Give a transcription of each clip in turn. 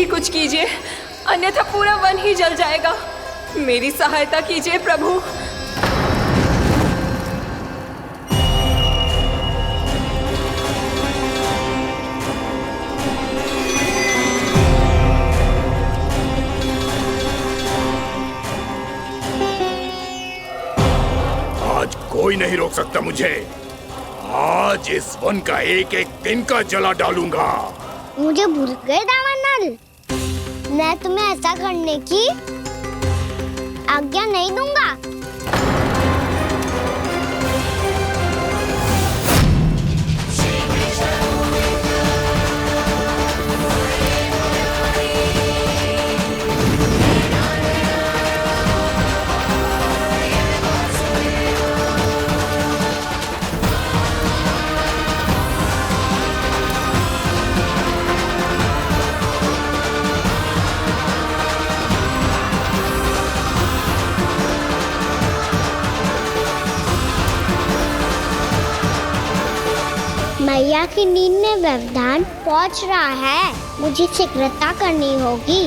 कुछ कीजिए, अन्यथा पूरा वन ही जल जाएगा। मेरी सहायता कीजिए प्रभु। आज कोई नहीं रोक सकता मुझे। आज इस वन का एक एक दिन का जला डालूंगा। मुझे भूल गए दावानल, मैं तुम्हें ऐसा करने की आज्ञा नहीं दूंगा। मैया की नींद में व्यवधान पहुंच रहा है, मुझे शीघ्रता करनी होगी।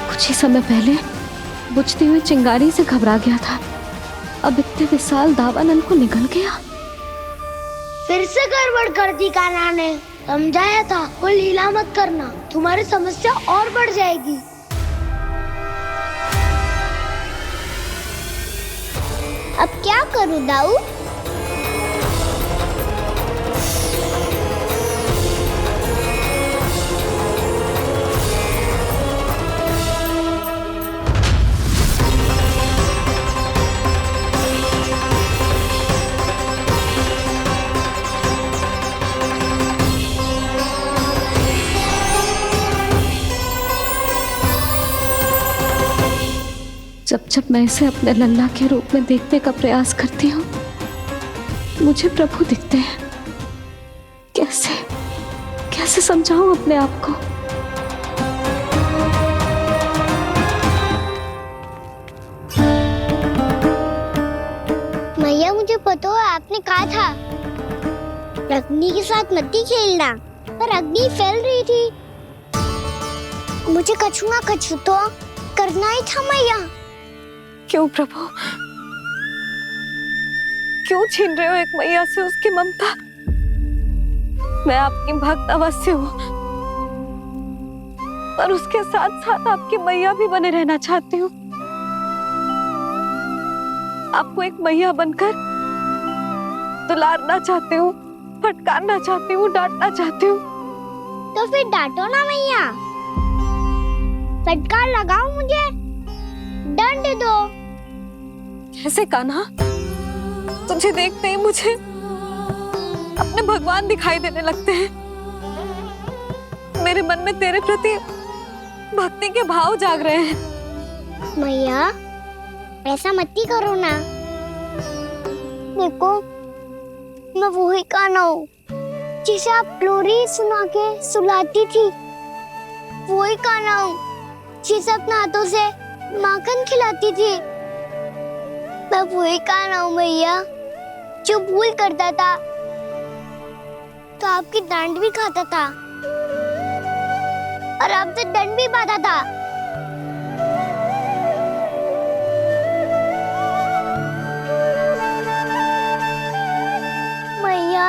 कुछ ही समय पहले बुझती हुई चिंगारी से घबरा गया था, अब इतने विशाल दावानल को निगल गया। फिर से गड़बड़ कर दी कान्हा ने। समझाया था कोई लीला मत करना, तुम्हारी समस्या और बढ़ जाएगी। अब क्या करूं दाऊ? जब जब मैं इसे अपने लल्ला के रूप में देखने का प्रयास करती हूँ, मुझे प्रभु दिखते हैं। कैसे कैसे समझाऊं अपने आप को? मैया मुझे पता है आपने कहा था अग्नि के साथ मत ही खेलना, पर अग्नि फैल रही थी। मुझे कछु ना कछु तो करना ही था मैया। क्यों प्रभु, क्यों छीन रहे हो एक मैया से उसकी ममता? मैं आपकी भक्त अवश्य हूँ, पर उसके साथ साथ आपकी मैया भी बने रहना चाहती हूँ। आपको एक मैया बनकर दुलारना चाहती हूँ, फटकारना चाहती हूँ, डांटना चाहती हूँ। तो फिर डांटो ना मैया, फटकार लगाओ, मुझे दंड दो। कैसे कान्हा? तुझे देखते ही मुझे अपने भगवान दिखाई देने लगते हैं। मेरे मन में तेरे प्रति भक्ति के भाव जाग रहे हैं। मैया ऐसा मत ही करो ना। देखो मैं वही कान्हा हूँ जिसे आप लोरी सुना के सुलाती थी। वही कान्हा हूँ जिसे अपने हाथों से माखन खिलाती थी। मैं वही कान्हा हूँ मैया जो भूल करता था तो आपकी डांट भी खाता था और आपसे दंड भी पाता था। मैया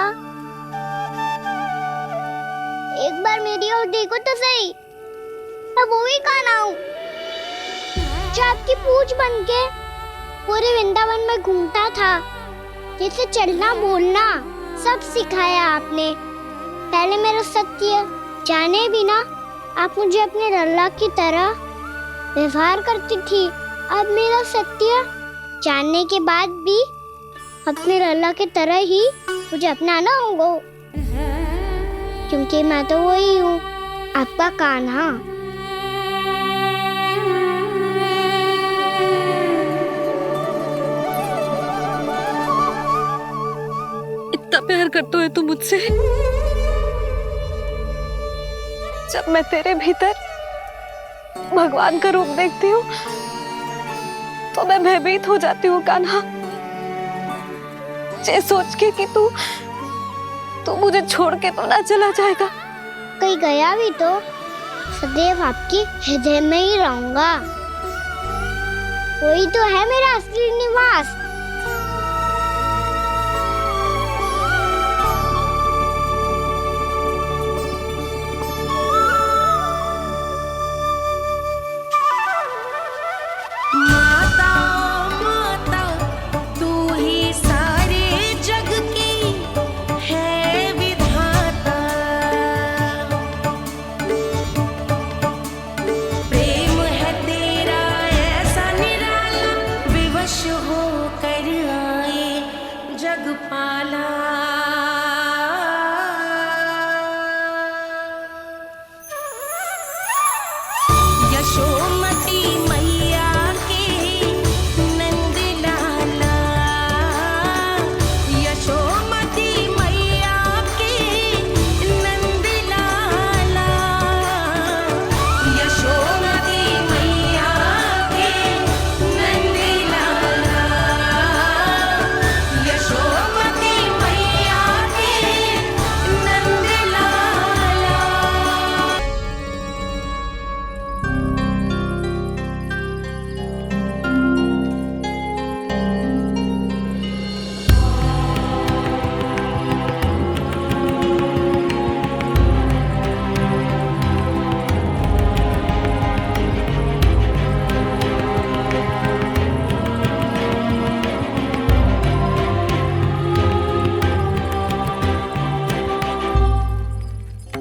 एक बार मेरी ओर देखो तो सही। मैं वही कान्हा हूँ जो आपकी पूंछ बनके पूरे वृंदावन में घूमता था। जैसे चलना बोलना सब सिखाया आपने। पहले मेरा सत्य जाने बिना आप मुझे अपने लल्ला की तरह व्यवहार करती थी। अब मेरा सत्य जानने के बाद भी अपने लल्ला की तरह ही मुझे अपनाना होगा, क्योंकि मैं तो वही हूँ, आपका कान्हा। इतना प्यार करते हो तुम मुझसे? जब मैं तेरे भीतर भगवान का रूप देखती हूँ तो मैं भयभीत हो जाती हूँ कान्हा, ये सोच के कि तू मुझे छोड़ के तो ना चला जाएगा। कहीं गया भी तो सदैव आपके हृदय में ही रहूंगा। वही तो है मेरा असली निवास।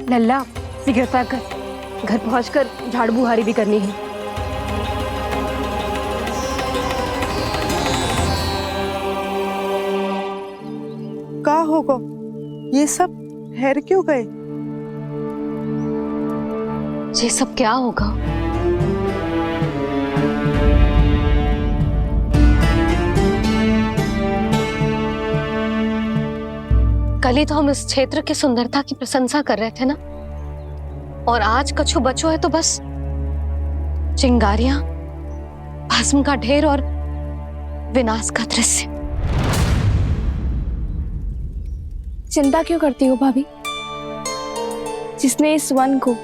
लल्ला शीघ्रता कर, घर पहुंचकर झाड़ू बुहारी भी करनी है। का होगा? ये सब ठहर क्यों गए? ये सब क्या होगा? कल ही तो हम इस क्षेत्र की सुंदरता की प्रशंसा कर रहे थे ना, और आज कछु बचो है तो बस चिंगारियां, भस्म का ढेर और विनाश का दृश्य। चिंता क्यों करती हो भाभी? जिसने इस वन को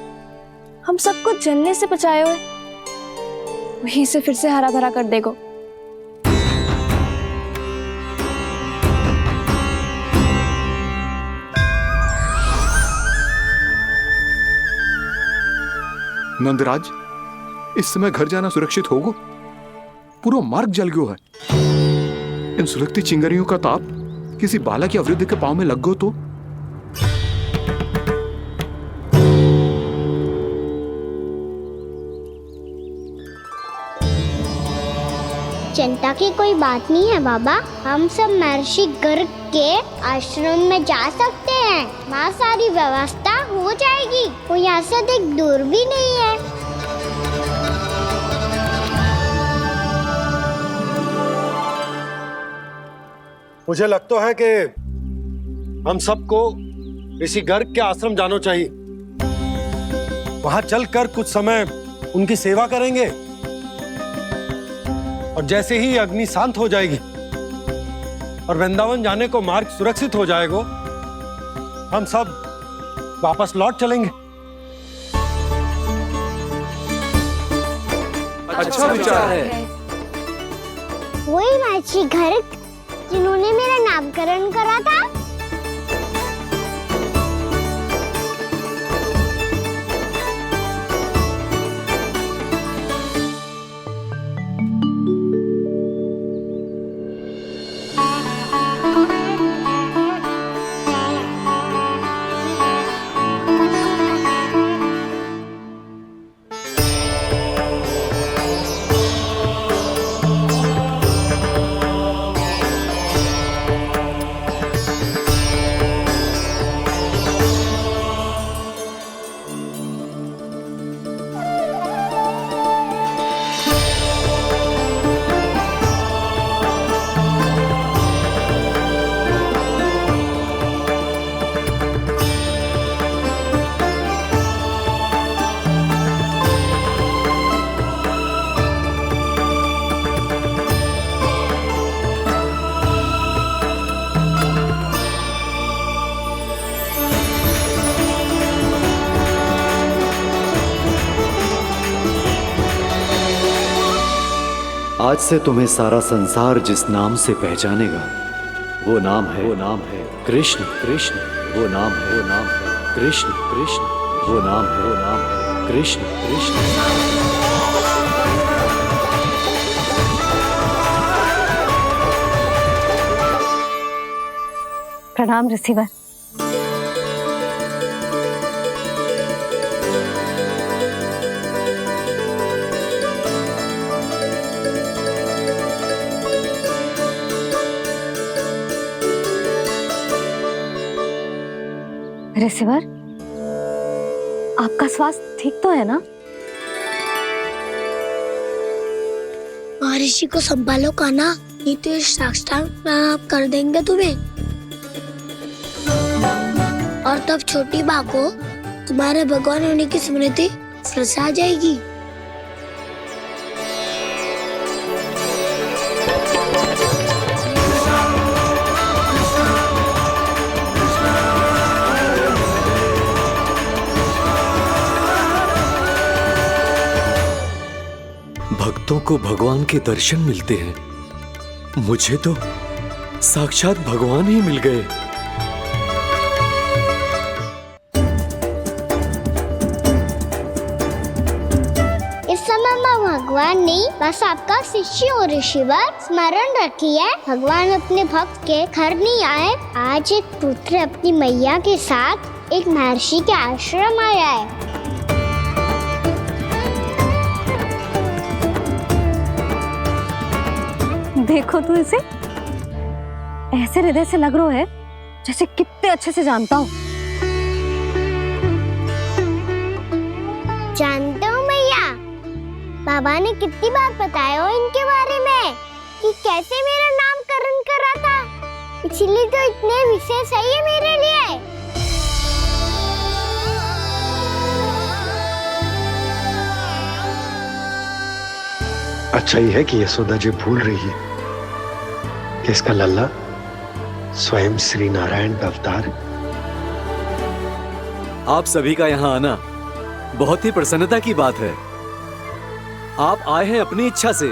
हम सबको जलने से बचाए हुए, वही इसे फिर से हरा भरा कर देगा। नंदराज, इस समय घर जाना सुरक्षित होगा? पूरा मार्ग जल गयो है। इन सुलगती चिंगारियों का ताप किसी बालक या वृद्ध के पांव में लग गयो तो? चिंता की कोई बात नहीं है बाबा, हम सब महर्षि गर्ग के आश्रम में जा सकते हैं। वहाँ सारी व्यवस्था हो जाएगी, वो यहाँ से अधिक दूर भी नहीं है। मुझे लगता है कि हम सबको ऋषि गर्ग के आश्रम जाना चाहिए। वहां चलकर कुछ समय उनकी सेवा करेंगे, और जैसे ही अग्नि शांत हो जाएगी और वृंदावन जाने को मार्ग सुरक्षित हो जाएगा, हम सब वापस लौट चलेंगे। अच्छा विचार है। वही महर्षि गर्ग जिन्होंने मेरा नामकरण करा था। आज से तुम्हें सारा संसार जिस नाम से पहचानेगा वो नाम है कृष्ण। कृष्ण वो नाम है कृष्ण। कृष्ण वो नाम है कृष्ण। कृष्ण। प्रणाम रिसीवर। रिसीवर, आपका स्वास्थ्य ठीक तो है ना? महर्षि को संभालो कान्हा, नहीं तो ये साष्टांग प्रणाम कर देंगे तुम्हें। और तब छोटी बा को तुम्हारे भगवान होने की स्मृति फिर से आ जाएगी। भक्तों को भगवान के दर्शन मिलते हैं, मुझे तो साक्षात भगवान ही मिल गए। इस समय मैं भगवान नहीं, बस आपका शिष्य हूँ ऋषिवर। स्मरण रखिए, भगवान अपने भक्त के घर नहीं आए। आज एक पुत्र अपनी मैया के साथ एक महर्षि के आश्रम आया है। देखो तू इसे, ऐसे हृदय से लग रहा है जैसे कितने अच्छे से जानता हूँ। जानते हो मैया, बाबा ने कितनी बार बताया हो इनके बारे में कि कैसे मेरा नामकरण करा था, इसीलिए तो इतने विशेष है ये मेरे लिए। अच्छा ही है कि यशोदा जी भूल रही है कि इसका लल्ला स्वयं श्री नारायण का अवतार। आप सभी का यहाँ आना बहुत ही प्रसन्नता की बात है। आप आए हैं अपनी इच्छा से,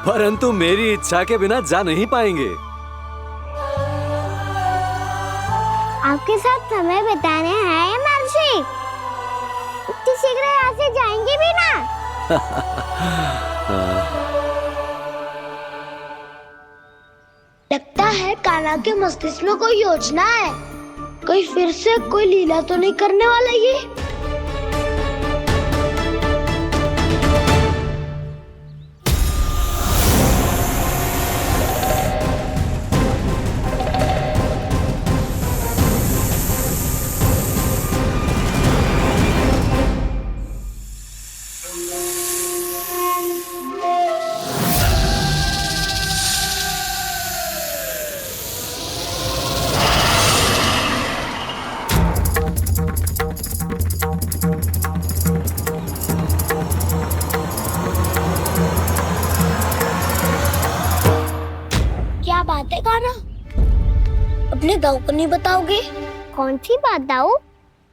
परंतु मेरी इच्छा के बिना जा नहीं पाएंगे। आपके साथ समय बिताने हैं महर्षि, इतनी शीघ्र यहाँ से जाएंगे भी ना? लगता है कान्हा के मस्तिष्क में कोई योजना है, कोई फिर से कोई लीला तो नहीं करने वाला ये। क्या बात है कान्हा, अपने दाऊ को नहीं बताओगे? कौन सी बात दाऊ?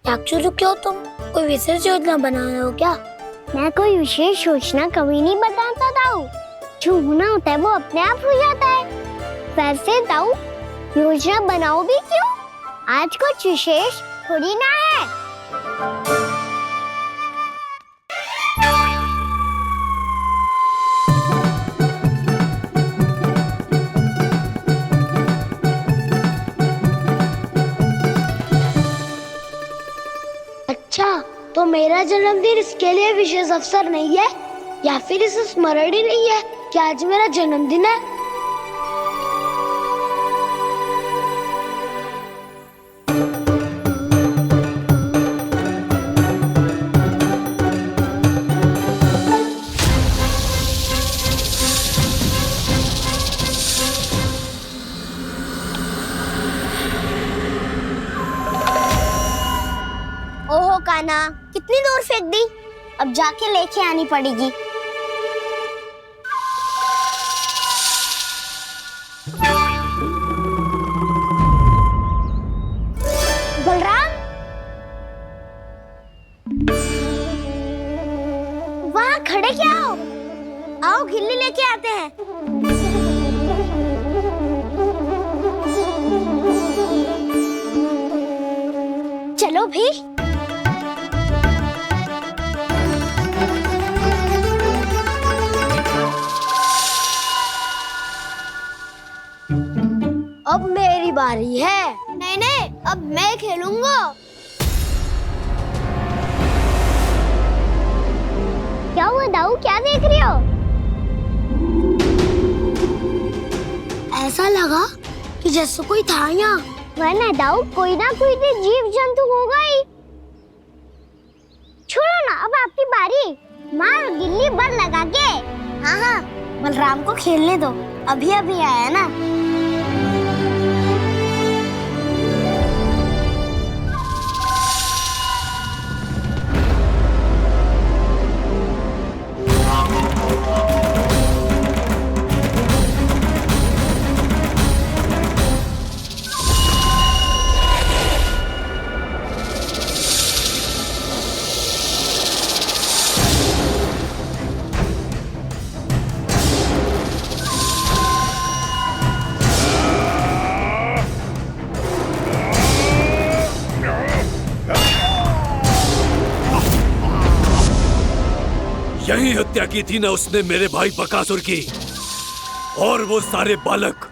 क्या क्यों तुम कोई विशेष योजना बना रहे हो क्या? मैं कोई विशेष योजना कभी नहीं बताता दाऊ, जो होना होता है वो अपने आप हो जाता है। वैसे दाऊ, योजना बनाओ भी क्यों? आज कुछ विशेष थोड़ी ना है। अच्छा, तो मेरा जन्मदिन इसके लिए विशेष अवसर नहीं है, या फिर इसे स्मरण ही नहीं है कि आज मेरा जन्मदिन है? ओहो कान्हा, कितनी दूर फेंक दी, अब जाके लेके आनी पड़ेगी। बलराम, वहाँ खड़े क्या हो? आओ गिल्ली लेके आते हैं। चलो भी। अब मेरी बारी है। नहीं नहीं, अब मैं खेलूंगा। क्या हुआ दाऊ, क्या देख रही हो? ऐसा लगा कि जैसे कोई था यहाँ। वरना दाऊ कोई ना कोई तो जीव जंतु होगा ही। छोड़ो ना, अब आपकी बारी। मार गिल्ली बल लगा के। हाँ हाँ, बलराम को खेलने दो, अभी अभी आया ना। यही हत्या की थी ना उसने मेरे भाई बकासुर की। और वो सारे बालक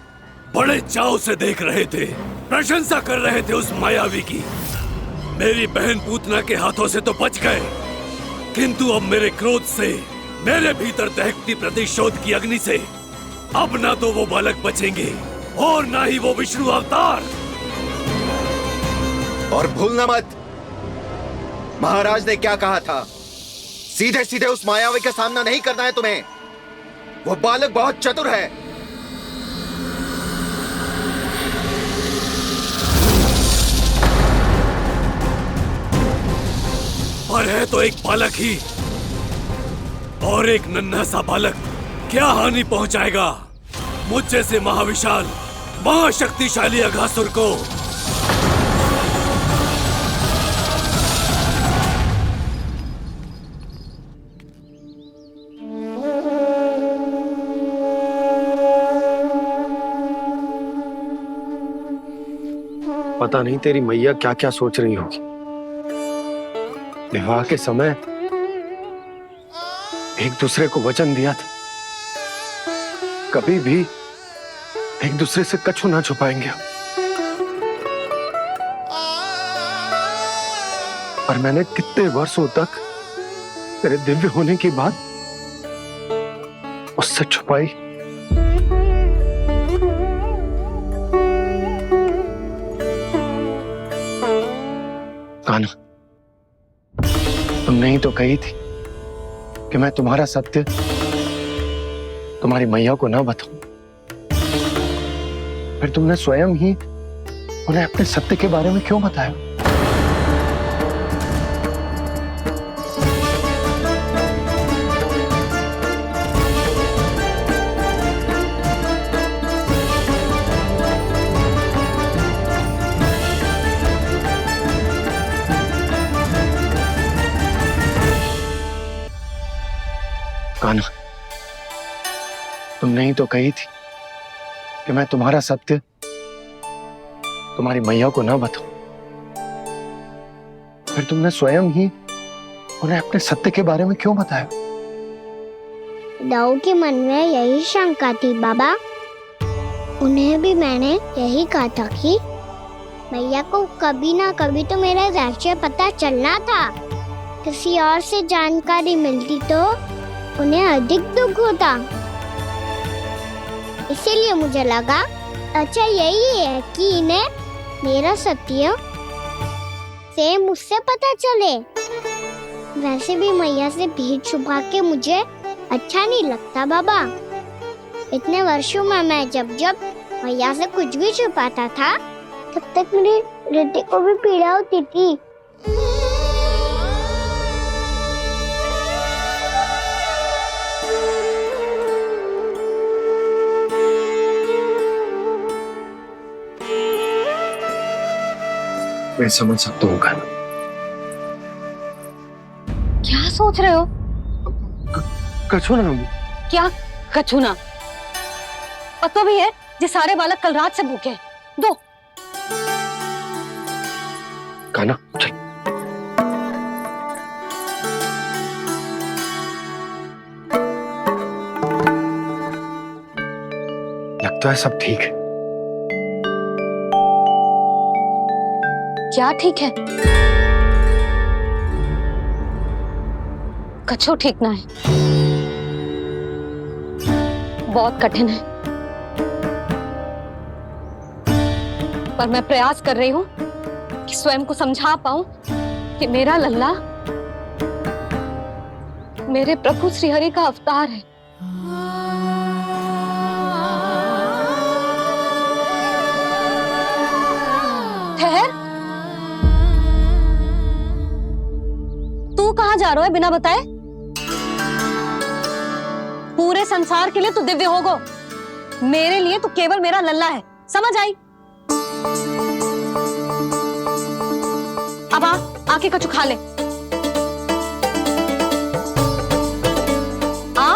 बड़े चाव से देख रहे थे, प्रशंसा कर रहे थे उस मायावी की। मेरी बहन पूतना के हाथों से तो बच गए, किंतु अब मेरे क्रोध से, मेरे भीतर दहकती प्रतिशोध की अग्नि से अब ना तो वो बालक बचेंगे और ना ही वो विष्णु अवतार। और भूलना मत, महाराज ने क्या कहा था, सीधे सीधे उस मायावी का सामना नहीं करना है तुम्हें। वो बालक बहुत चतुर है। पर है तो एक बालक ही, और एक नन्हा सा बालक क्या हानि पहुंचाएगा मुझ जैसे महाविशाल महाशक्तिशाली अघासुर को। पता नहीं तेरी मैया क्या क्या सोच रही होगी। विवाह के समय एक दूसरे को वचन दिया था, कभी भी एक दूसरे से कछु ना छुपाएंगे। पर मैंने कितने वर्षों तक तेरे दिव्य होने की बात उससे छुपाई। कान्हा, तुमने ही तो कही थी कि मैं तुम्हारा सत्य तुम्हारी मैया को ना बताऊं। फिर तुमने स्वयं ही उन्हें अपने सत्य के बारे में क्यों बताया? कान्हा, तुमने ही तो कही थी कि मैं तुम्हारा सत्य तुम्हारी मैया को ना बताऊं। फिर तुमने स्वयं ही उन्हें अपने सत्य के बारे में क्यों बताया? दाऊ के मन में यही शंका थी बाबा। उन्हें भी मैंने यही कहा था कि मैया को कभी ना कभी तो मेरा रहस्य पता चलना था। किसी और से जानकारी मिलती तो उन्हें अधिक दुख होता। इसीलिए मुझे लगा अच्छा यही है कि इन्हें मेरा सत्य से मुझसे पता चले। वैसे भी मैया से भेद छुपा के मुझे अच्छा नहीं लगता बाबा। इतने वर्षों में मैं जब जब मैया से कुछ भी छुपाता था तब तक मेरी हृदय को भी पीड़ा होती थी। मैं समझ सकता हूँ कान्हा। क्या सोच रहे हो? कछु ना, क्या कछुना? पता भी है ये सारे बालक कल रात से भूखे हैं। दो। कान्हा चल। लगता है सब ठीक है। क्या ठीक है? कछु ठीक ना है, बहुत कठिन है, पर मैं प्रयास कर रही हूं कि स्वयं को समझा पाऊं कि मेरा लल्ला मेरे प्रभु श्रीहरि का अवतार है। ठहर, तू कहां जा रहा है बिना बताए? पूरे संसार के लिए तू दिव्य होगो, मेरे लिए तू केवल मेरा लल्ला है, समझ आई? अब आके कछु खा ले। आ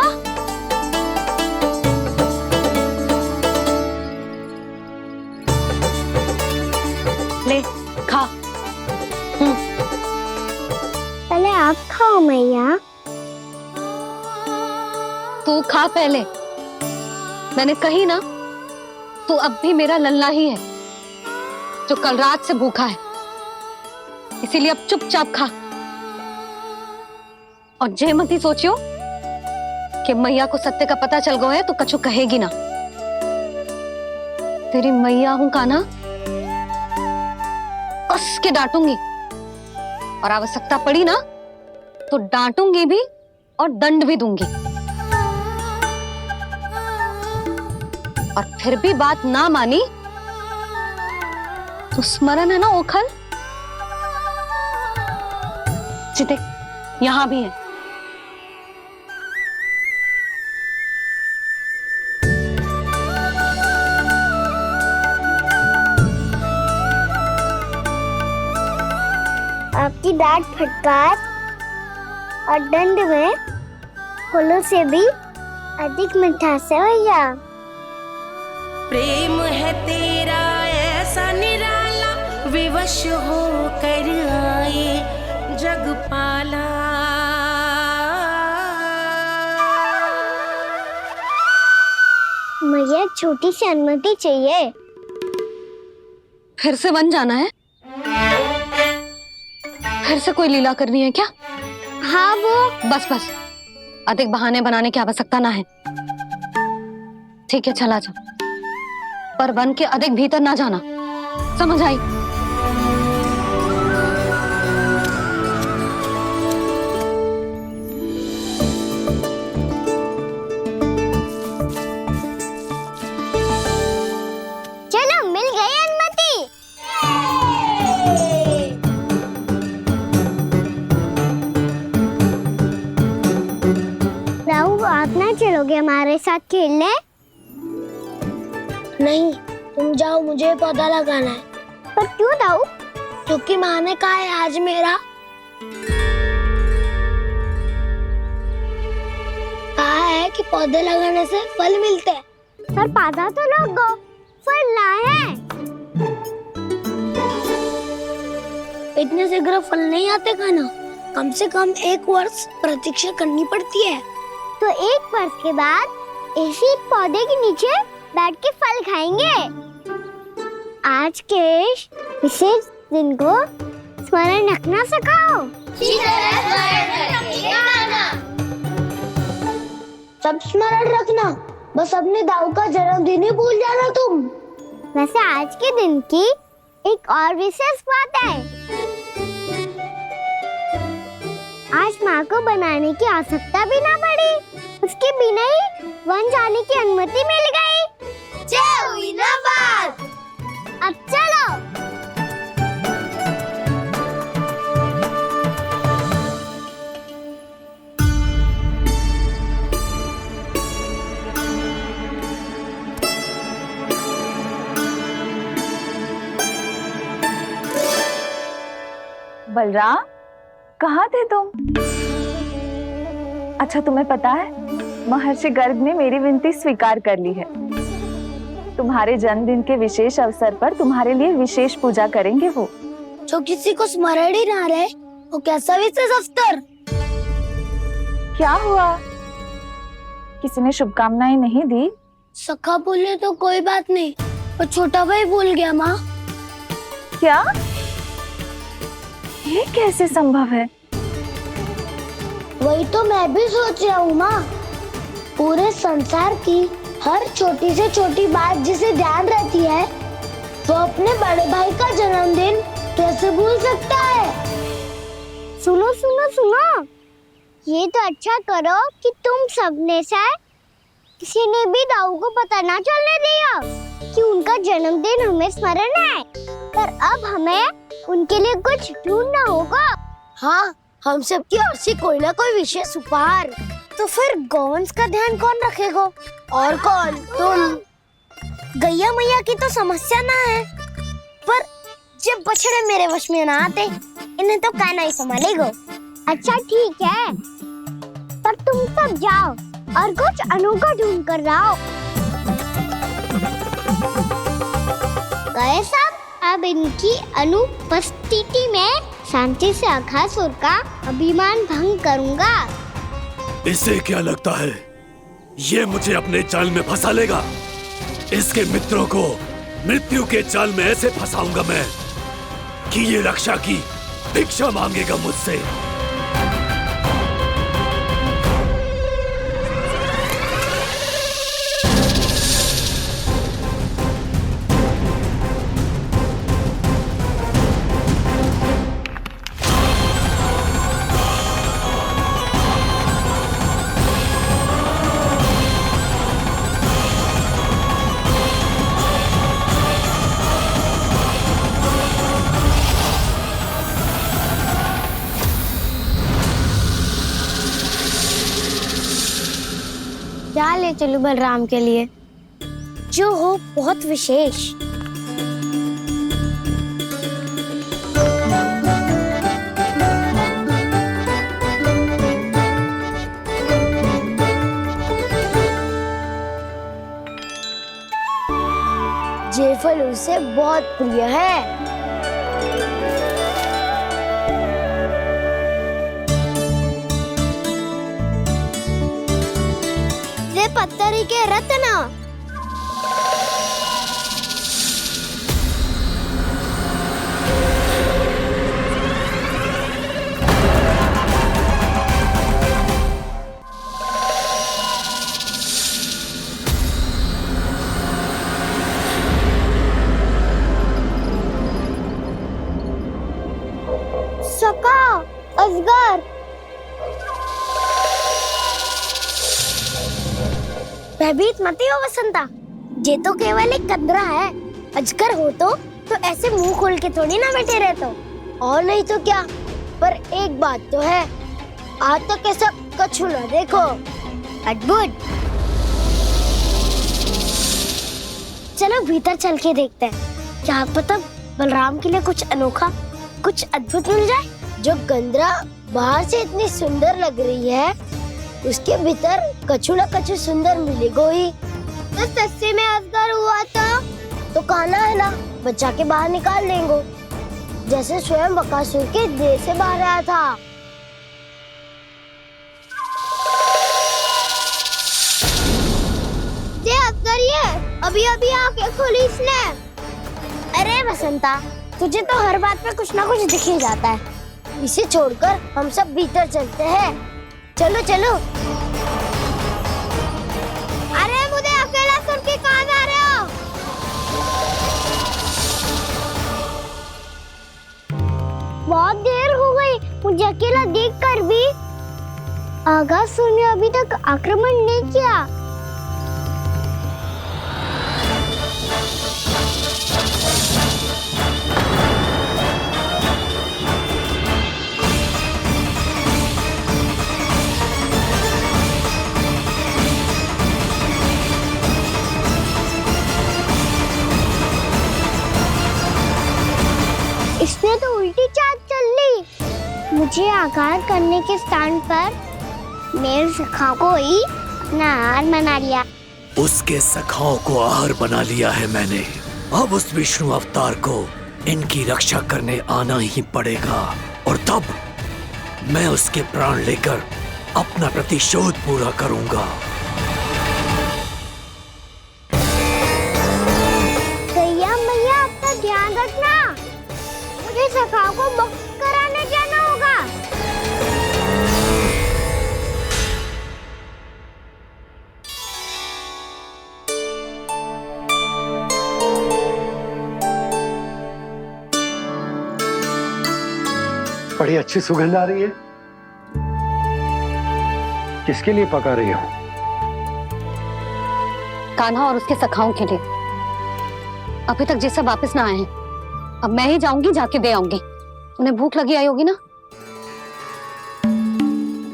ले खा। पहले आप खाओ मैया। तू खा पहले। मैंने कही ना, तू अब भी मेरा लल्ला ही है जो कल रात से भूखा है, इसीलिए अब चुपचाप खा। और जे मत ही सोचियो कि मैया को सत्य का पता चल गया है तो कछु कहेगी ना। तेरी मैया हूं कान्हा, कस के डांटूंगी, और आवश्यकता पड़ी ना तो डांटूंगी भी और दंड भी दूंगी। और फिर भी बात ना मानी तो स्मरण है ना ओखल, देख यहां भी है। आपकी डांट फटकार और दंड में फूलों से भी अधिक मिठास है भैया। प्रेम है तेरा ऐसा निराला, विवश हो कर आए जगपाला। मुझे छोटी सी अनुमति चाहिए। फिर से वन जाना है? फिर से कोई लीला करनी है क्या? हाँ वो। बस बस, अधिक बहाने बनाने की आवश्यकता ना है। ठीक है चला जा, पर वन के अधिक भीतर ना जाना, समझ आई? चलो मिल गई अनुमति। राहु आप ना चलोगे हमारे साथ खेलने? नहीं, तुम जाओ, मुझे पौधा लगाना है। पर क्यों राहु? क्योंकि माँ ने कहा है आज मेरा कहा है कि पौधे लगाने से फल मिलते हैं। पर पौधा तो लगो, फल ना है। इतने शीघ्र फल नहीं आते कान्हा, कम से कम 1 वर्ष प्रतीक्षा करनी पड़ती है। तो 1 वर्ष के बाद इसी पौधे के नीचे बैठ के फल खाएंगे। आज के विशेष दिन को स्मरण रखना सिखाओ। सब स्मरण रखना, बस अपने दाऊ का जन्मदिन ही भूल जाना तुम। वैसे आज के दिन की एक और विशेष बात है। आज माँ को बनाने की आवश्यकता भी ना पड़ी, उसके बिना ही वन जाने की अनुमति मिल गई। जय हुई ना बात। अब चलो। बलराम, कहाँ थे तुम? अच्छा तुम्हें पता है महर्षि गर्ग ने मेरी विनती स्वीकार कर ली है। तुम्हारे जन्मदिन के विशेष अवसर पर तुम्हारे लिए विशेष पूजा करेंगे वो। जो किसी को स्मरण ही ना रहे वो कैसा विशेष अवसर? क्या हुआ, किसी ने शुभकामनाएं नहीं दी? सखा बोले तो कोई बात नहीं, पर छोटा भाई भूल गया माँ। क्या? ये कैसे संभव है? वही तो मैं भी सोच रहा हूँ माँ। पूरे संसार की हर छोटी से छोटी बात जिसे ध्यान रहती है, वो अपने बड़े भाई का जन्मदिन कैसे भूल सकता है? सुनो सुनो सुनो, ये तो अच्छा करो कि तुम सबने से किसी ने भी दाऊ को पता ना चलने दिया कि उनका जन्मदिन हमें स्मरण है। पर अब हमें उनके लिए कुछ ढूंढना होगा। हाँ, हम सबकी ओर से कोई ना कोई विशेष उपहार। तो फिर गौंस का ध्यान कौन रखेगा? और कौन? तुम। गैया मैया की तो समस्या ना है, पर जब बछड़े मेरे वश में ना आते, इन्हें तो कान्हा ही संभालेगा। अच्छा ठीक है, पर तुम सब जाओ और कुछ अनोखा ढूंढ कर लाओ। गए सब? अब इनकी अनुपस्थिति में शांति से अघासुर का अभिमान भंग करूंगा। इसे क्या लगता है ये मुझे अपने जाल में फंसा लेगा? इसके मित्रों को मृत्यु के जाल में ऐसे फंसाऊंगा मैं कि ये रक्षा की भिक्षा मांगेगा मुझसे। क्या ले चलूं बलराम के लिए जो हो बहुत विशेष? ये फल उसे बहुत प्रिय है। पत्थरी के रत्न। सका, अजगर। भयभीत मत हो वसंता, ये तो केवल एक कंदरा है। अजगर हो तो ऐसे मुंह खोल के थोड़ी ना बैठे रहते हो। और नहीं तो क्या, पर एक बात तो है, आज तक ऐसा कछु ना देखो। अद्भुत। चलो भीतर चल के देखते हैं, क्या पता बलराम के लिए कुछ अनोखा, कुछ अद्भुत मिल जाए। जो गंदरा बाहर से इतनी सुंदर लग रही है, उसके भीतर कछु न कछु सुंदर मिलेगा ही। तो सच्चे में अजगर हुआ तो कान्हा है ना, बच्चा के बाहर निकाल लेंगे, जैसे स्वयं बकासुर के देह से बाहर आया था। ये अजगर ही है, अभी अभी आंखें खोली इसने। अरे वसंता, तुझे तो हर बात में कुछ ना कुछ दिख ही जाता है। इसे छोड़कर हम सब भीतर चलते हैं। चलो चलो। अरे मुझे अकेला सुन के कहाँ जा रहे हो? बहुत देर हो गई मुझे अकेला देखकर भी। अघासुर ने अभी तक आक्रमण नहीं किया। इसने तो उल्टी चाल चल ली। मुझे आघात करने के स्थान पर मेरे सखा को ही अपना आहार बना लिया। उसके सखाओं को आहार बना लिया है मैंने। अब उस विष्णु अवतार को इनकी रक्षा करने आना ही पड़ेगा, और तब मैं उसके प्राण लेकर अपना प्रतिशोध पूरा करूंगा। गैया मैया अपना ध्यान रखना, मुझे सखाओं को मुक्त कराने जाना होगा। बड़ी अच्छी सुगंध आ रही है। किसके लिए पका रही हो? कान्हा और उसके सखाओं के लिए। अभी तक जैसे वापस ना आए हैं, अब मैं ही जाऊंगी, जाके दे आऊंगी। उन्हें भूख लगी आई होगी ना।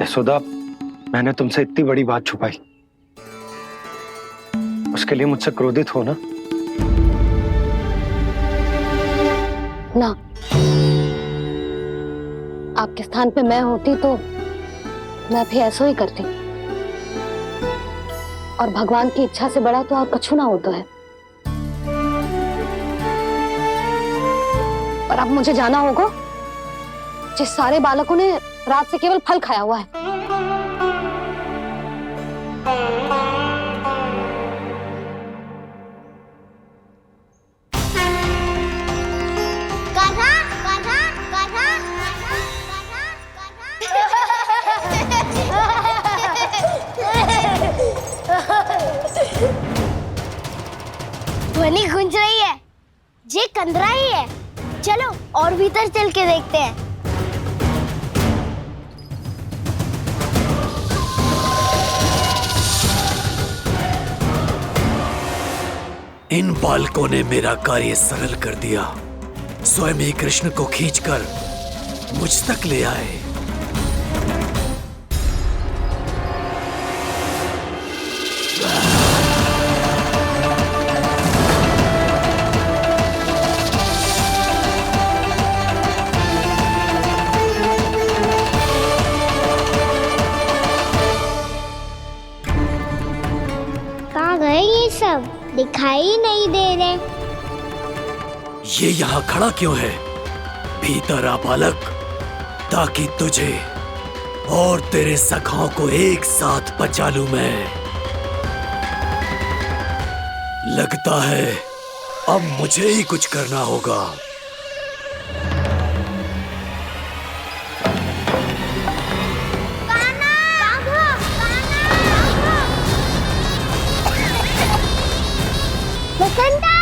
यशोदा, मैंने तुमसे इतनी बड़ी बात छुपाई, उसके लिए मुझसे क्रोधित हो ना? ना, आपके स्थान पे मैं होती तो मैं भी ऐसा ही करती, और भगवान की इच्छा से बड़ा तो और कछु ना होता है। और अब मुझे जाना होगा। जिस सारे बालकों ने रात से केवल फल खाया हुआ है। कान्हा, कान्हा, कान्हा, ध्वनि गूंज रही है, ये कंदरा ही है। चलो और भीतर चल के देखते हैं। इन बालकों ने मेरा कार्य सरल कर दिया। स्वयं ही कृष्ण को खींचकर मुझ तक ले आए। कहाँ गए ये सब? दिखाई नहीं दे रहे। ये यहाँ खड़ा क्यों है? भीतर आ बालक, ताकि तुझे और तेरे सखाओं को एक साथ बचा लूं मैं। लगता है अब मुझे ही कुछ करना होगा। बसंता!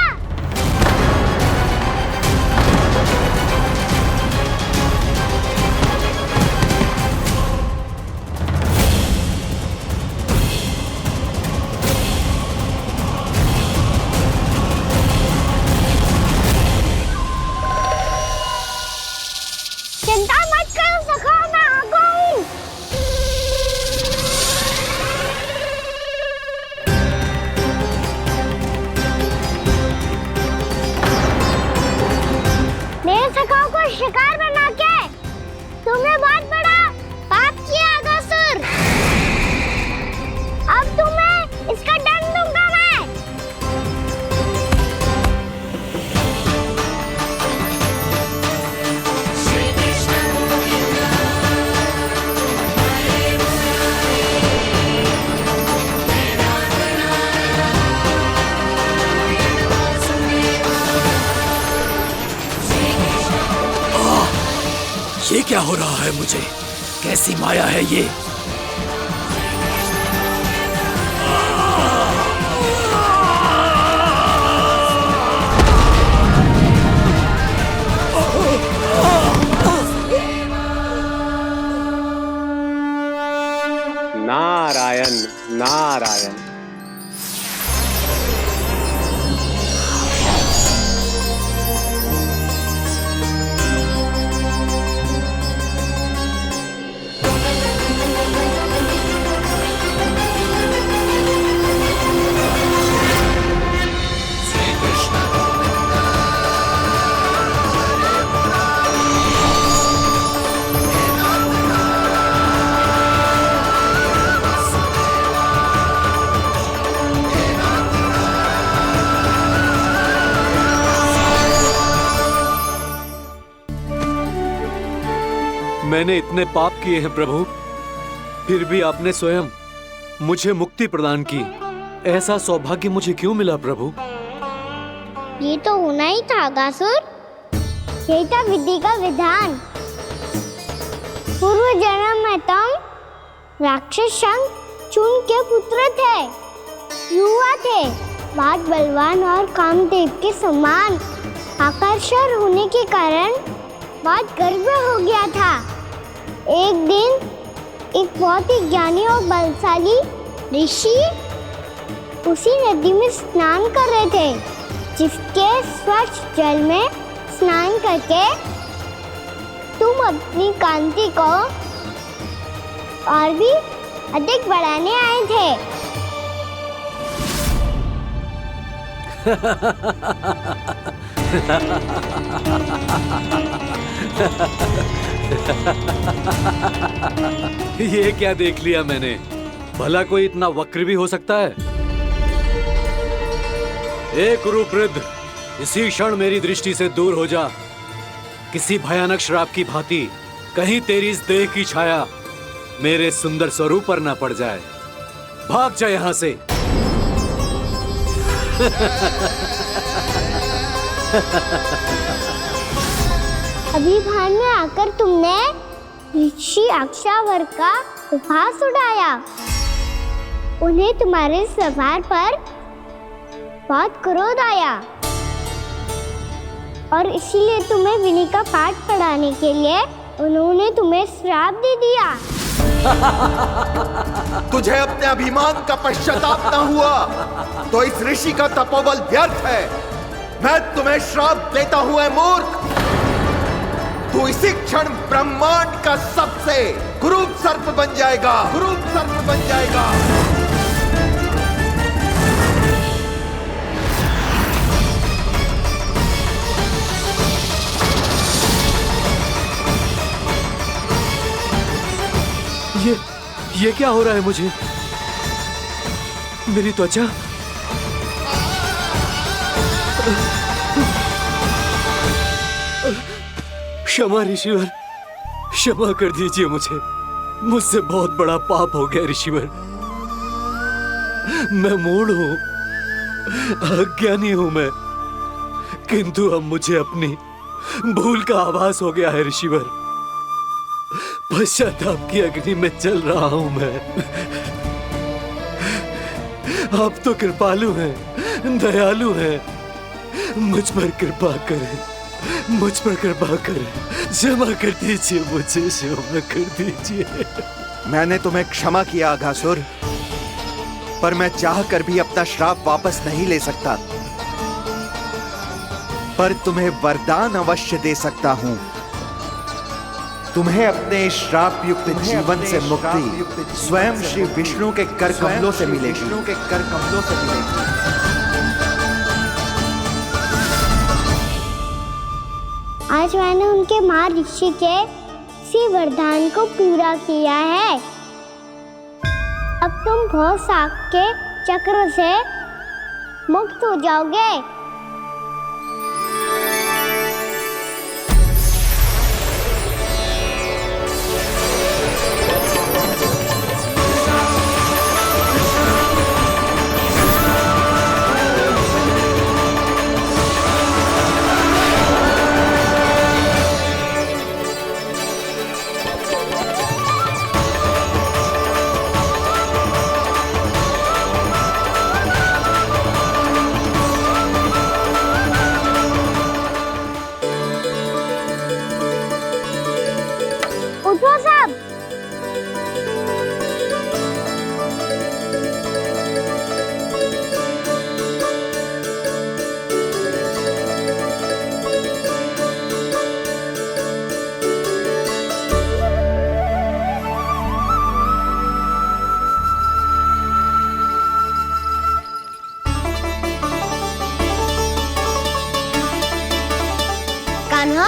चिंता मत करो सखा, मैं आ गई। मेरे सखाओं को शिकार बना के तुमने बहुत बड़ा पाप किया अगासुर। अब तुम्हें इसका दंड दूंगा मैं। ये क्या हो रहा है मुझे? कैसी माया है ये? नारायण नारायण। मैंने इतने पाप किए हैं प्रभु, फिर भी आपने स्वयं मुझे मुक्ति प्रदान की। ऐसा सौभाग्य मुझे क्यों मिला प्रभु? ये तो होना ही था अगासुर। यही था विधि का विधान। पूर्व जन्म में तुम राक्षस शंखचूड़ के पुत्र थे, युवा थे, बहुत बलवान और कामदेव के समान। आकर्षण होने के कारण बहुत गर्व हो गया था। एक दिन एक बहुत ही ज्ञानी और बलशाली ऋषि उसी नदी में स्नान कर रहे थे, जिसके स्वच्छ जल में स्नान करके तुम अपनी कांति को और भी अधिक बढ़ाने आए थे। ये क्या देख लिया मैंने? भला कोई इतना वक्र भी हो सकता है? एक कुरुवृद्ध, इसी क्षण मेरी दृष्टि से दूर हो जा। किसी भयानक श्राप की भांति कहीं तेरी इस देह की छाया मेरे सुंदर स्वरूप पर न पड़ जाए। भाग जा यहाँ से। अभी भान में आकर तुमने ऋषि अक्षावर का उपहास उड़ाया। उन्हें तुम्हारे व्यवहार पर बहुत क्रोध आया और इसीलिए तुम्हें विधि का पाठ पढ़ाने के लिए उन्होंने तुम्हें श्राप दे दिया। तुझे अपने अभिमान का पश्चाताप न हुआ तो इस ऋषि का तपोबल व्यर्थ है। मैं तुम्हें श्राप देता हूं ऐ मूर्ख। तू इसी क्षण ब्रह्मांड का सबसे कुरूप सर्प बन जाएगा, कुरूप सर्प बन जाएगा। ये क्या हो रहा है मुझे? मेरी त्वचा क्षमा ऋषिवर, क्षमा कर दीजिए मुझे। मुझसे बहुत बड़ा पाप हो गया ऋषिवर। मैं मूढ़ हूं, अज्ञानी हूं मैं, किंतु अब मुझे अपनी भूल का आभास हो गया है ऋषिवर। पश्चाताप की अग्नि में जल रहा हूं मैं। आप तो कृपालु हैं, दयालु हैं। मुझ पर कृपा करें, मुझ पर कृपा करें। क्षमा कर दीजिए मुझे, क्षमा कर दीजिए। मैंने तुम्हें क्षमा किया अघासुर, पर मैं चाह कर भी अपना श्राप वापस नहीं ले सकता। पर तुम्हें वरदान अवश्य दे सकता हूं। तुम्हें अपने श्राप युक्त जीवन से मुक्ति स्वयं श्री विष्णु के कर कमलों से मिलेगी, विष्णु के कर कमलों से मिलेगी। आज मैंने उनके मां ऋषि के इसी वरदान को पूरा किया है। अब तुम भव साग के चक्र से मुक्त हो जाओगे। उठो सब। कान्हा,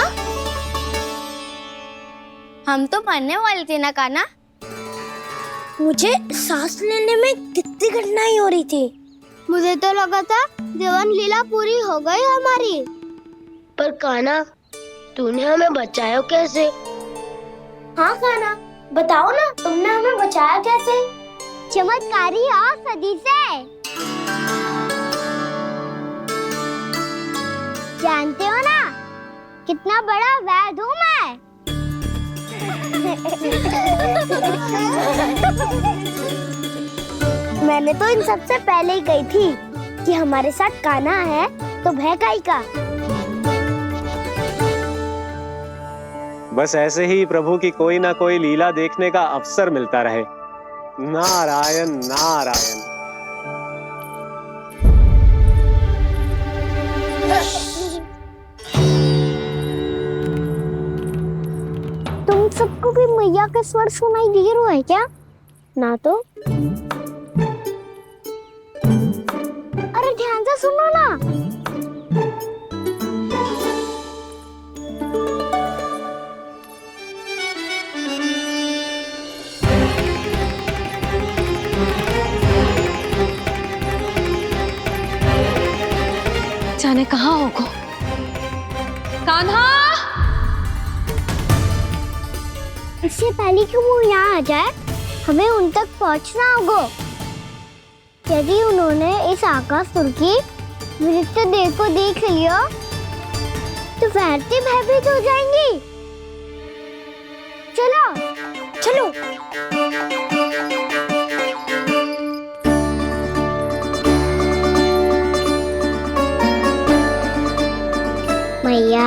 हम तो मरने वाले थे ना कान्हा। मुझे सांस लेने में कितनी कठिनाई हो रही थी। मुझे तो लगा था जीवन लीला पूरी हो गई हमारी। पर कान्हा, तूने हमें बचाया कैसे? हाँ कान्हा, बताओ ना, तुमने हमें बचाया कैसे? चमत्कारी औषधि से। जानते हो ना कितना बड़ा वैद्य हूँ मैं। मैंने तो इन सबसे पहले ही कही थी कि हमारे साथ कान्हा है तो भय काई का। बस ऐसे ही प्रभु की कोई ना कोई लीला देखने का अवसर मिलता रहे। नारायण नारायण। तुम सबको भी मैया का स्वर सुनाई दे रहा है क्या? ना तो। अरे ध्यान से सुनो ना। जाने कहाँ होगो? कान्हा! इससे पहले कि वो यहाँ आ जाए, हमें उन तक पहुँचना होगा। यदि उन्होंने इस आकासुर की नृत्य देह को देख लिया, तो वैरती भयभीत हो जाएंगी। चलो, चलो। मैया,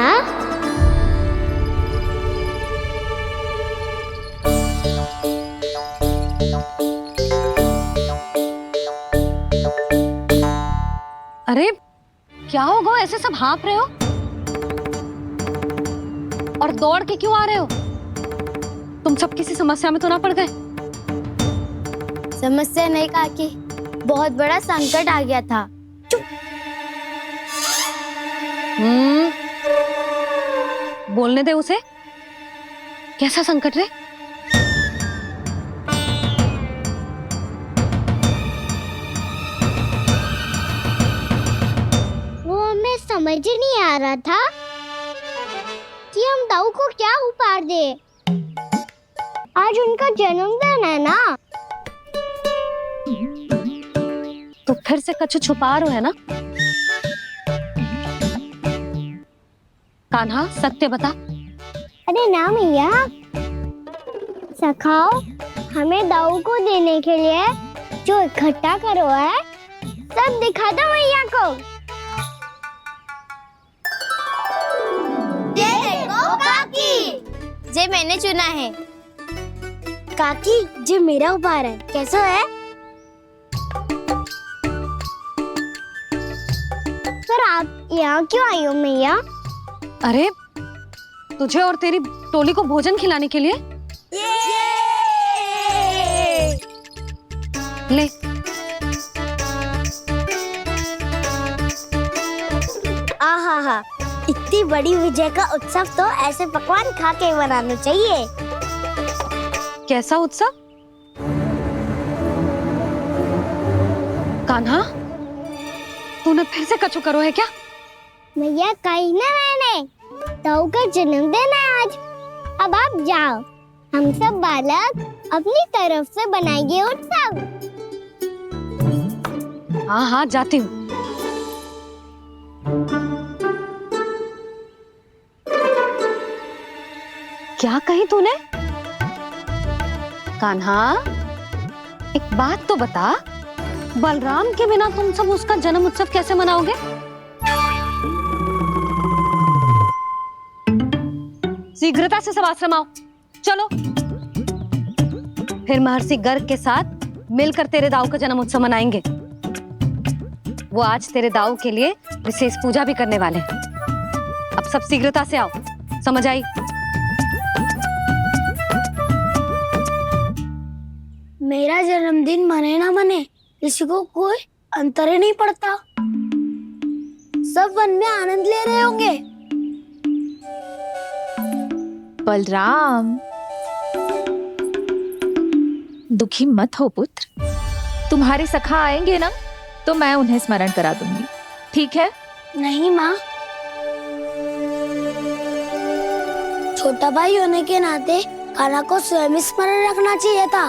अरे क्या होगा, ऐसे सब हाँफ रहे हो और दौड़ के क्यों आ रहे हो? तुम सब किसी समस्या में तो ना पड़ गए? समस्या नहीं काकी, बहुत बड़ा संकट आ गया था। बोलने दे उसे। कैसा संकट रे? वो हमें समझ ही नहीं आ रहा था कि हम दाऊ को क्या उपहार दे। आज उनका जन्मदिन है ना। तो फिर से कछु छुपा रहे हो है ना? कान्हा सत्य बता। अरे ना मैया, सखाओ हमें दाऊ को देने के लिए जो इकट्ठा करो है, सब दिखा दो मैया को। ये देखो काकी, जे मैंने चुना है। काकी, जे मेरा उपहार है, कैसा है? पर आप यहाँ क्यों आई हो मैया? अरे तुझे और तेरी टोली को भोजन खिलाने के लिए। ले। आहा, इतनी बड़ी विजय का उत्सव तो ऐसे पकवान खा के मनाना चाहिए। कैसा उत्सव? कान्हा, तूने फिर से कछु करो है क्या? मैया कही ना मैंने, दाऊ का जन्मदिन है आज। अब आप जाओ, हम सब बालक अपनी तरफ से बनाएंगे उत्सव। हाँ हाँ जाती हूँ। क्या कही तूने? कान्हा, एक बात तो बता, बलराम के बिना तुम सब उसका जन्म उत्सव कैसे मनाओगे? शीघ्रता से सब आश्रम आओ, चलो। फिर महर्षि गर्ग के साथ मिलकर तेरे दाऊ का जन्म उत्सव मनाएंगे। वो आज तेरे दाऊ के लिए विशेष पूजा भी करने वाले हैं। अब सब शीघ्रता से आओ, समझ आई? मेरा जन्मदिन मने ना मने, किसी को कोई अंतर ही नहीं पड़ता। सब वन में आनंद ले रहे होंगे। बलराम, दुखी मत हो पुत्र। तुम्हारे सखा आएंगे ना, तो मैं उन्हें स्मरण करा दूंगी, ठीक है? नहीं माँ, छोटा भाई होने के नाते कान्हा को स्वयं स्मरण रखना चाहिए था।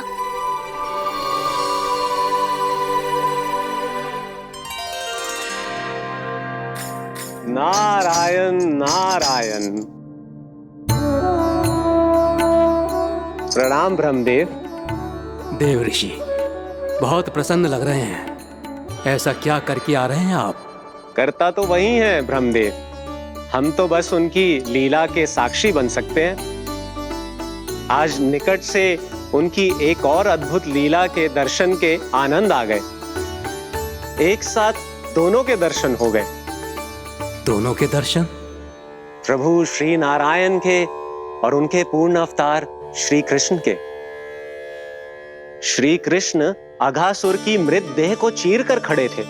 नारायण नारायण। प्रणाम ब्रह्मदेव। देव ऋषि, बहुत प्रसन्न लग रहे हैं। ऐसा क्या करके आ रहे हैं आप? करता तो वही है ब्रह्मदेव, हम तो बस उनकी लीला के साक्षी बन सकते हैं। आज निकट से उनकी एक और अद्भुत लीला के दर्शन के आनंद आ गए। एक साथ दोनों के दर्शन हो गए। दोनों के दर्शन? प्रभु श्री नारायण के और उनके पूर्ण अवतार श्री कृष्ण के। श्री कृष्ण अघासुर की मृत देह को चीर कर खड़े थे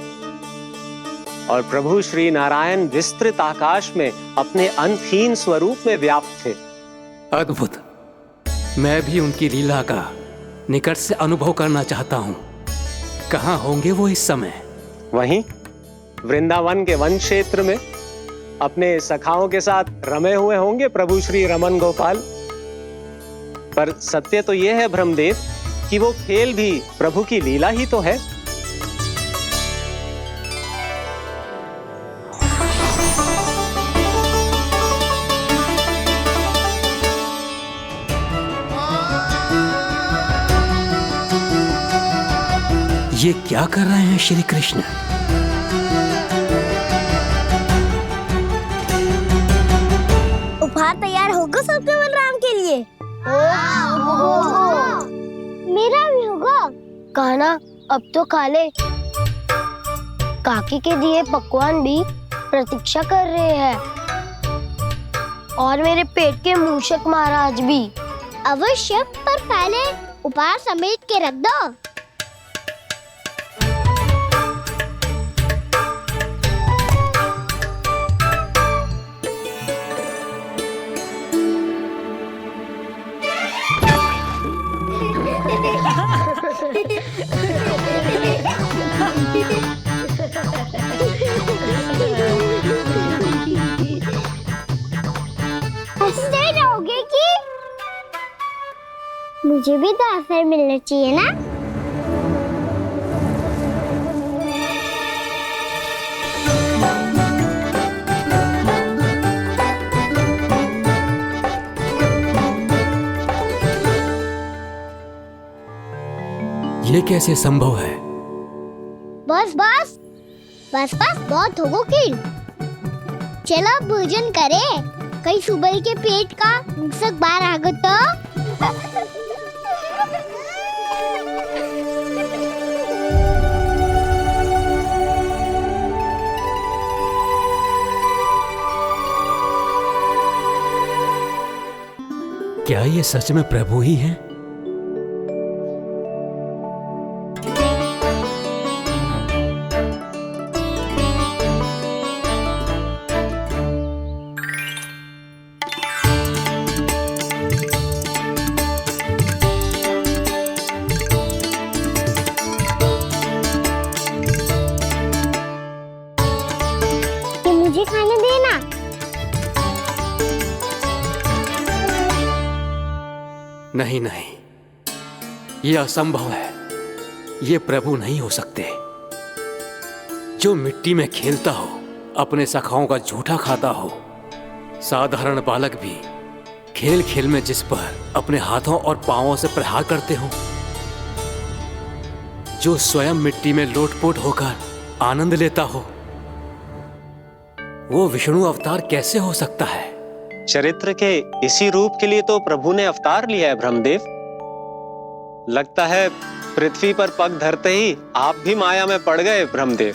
और प्रभु श्री नारायण विस्तृत आकाश में अपने अंतहीन स्वरूप में व्याप्त थे। अद्भुत। मैं भी उनकी लीला का निकट से अनुभव करना चाहता हूं। कहां होंगे वो इस समय? वहीं वृंदावन के वन क्षेत्र में अपने सखाओं के साथ रमे हुए होंगे प्रभु श्री रमन गोपाल। पर सत्य तो यह है ब्रह्मदेव कि वो खेल भी प्रभु की लीला ही तो है। ये क्या कर रहे हैं श्री कृष्ण? उपहार तैयार होगा सबके बलराम के लिए। मेरा भी होगा। कान्हा अब तो खा ले। काकी के दिए पकवान भी प्रतीक्षा कर रहे हैं और मेरे पेट के मूषक महाराज भी। अवश्य, पर पहले उपहार समेट के रख दो। हंसते रहोगे कि? मुझे भी तो अवसर मिलना चाहिए ना। ये कैसे संभव है? बस बस बस बस बहुत हो गई। चलो भोजन करें। कहीं सुबह के पेट का मूषक बाहर आ गया तो। क्या ये सच में प्रभु ही हैं? मुझे खाने देना। नहीं नहीं, ये असंभव है। ये प्रभु नहीं हो सकते। जो मिट्टी में खेलता हो, अपने सखाओं का झूठा खाता हो, साधारण बालक भी खेल खेल में जिस पर अपने हाथों और पांवों से प्रहार करते हो, जो स्वयं मिट्टी में लोटपोट होकर आनंद लेता हो, वो विष्णु अवतार कैसे हो सकता है? चरित्र के इसी रूप के लिए तो प्रभु ने अवतार लिया है ब्रह्मदेव। लगता है पृथ्वी पर पग धरते ही आप भी माया में पड़ गए ब्रह्मदेव।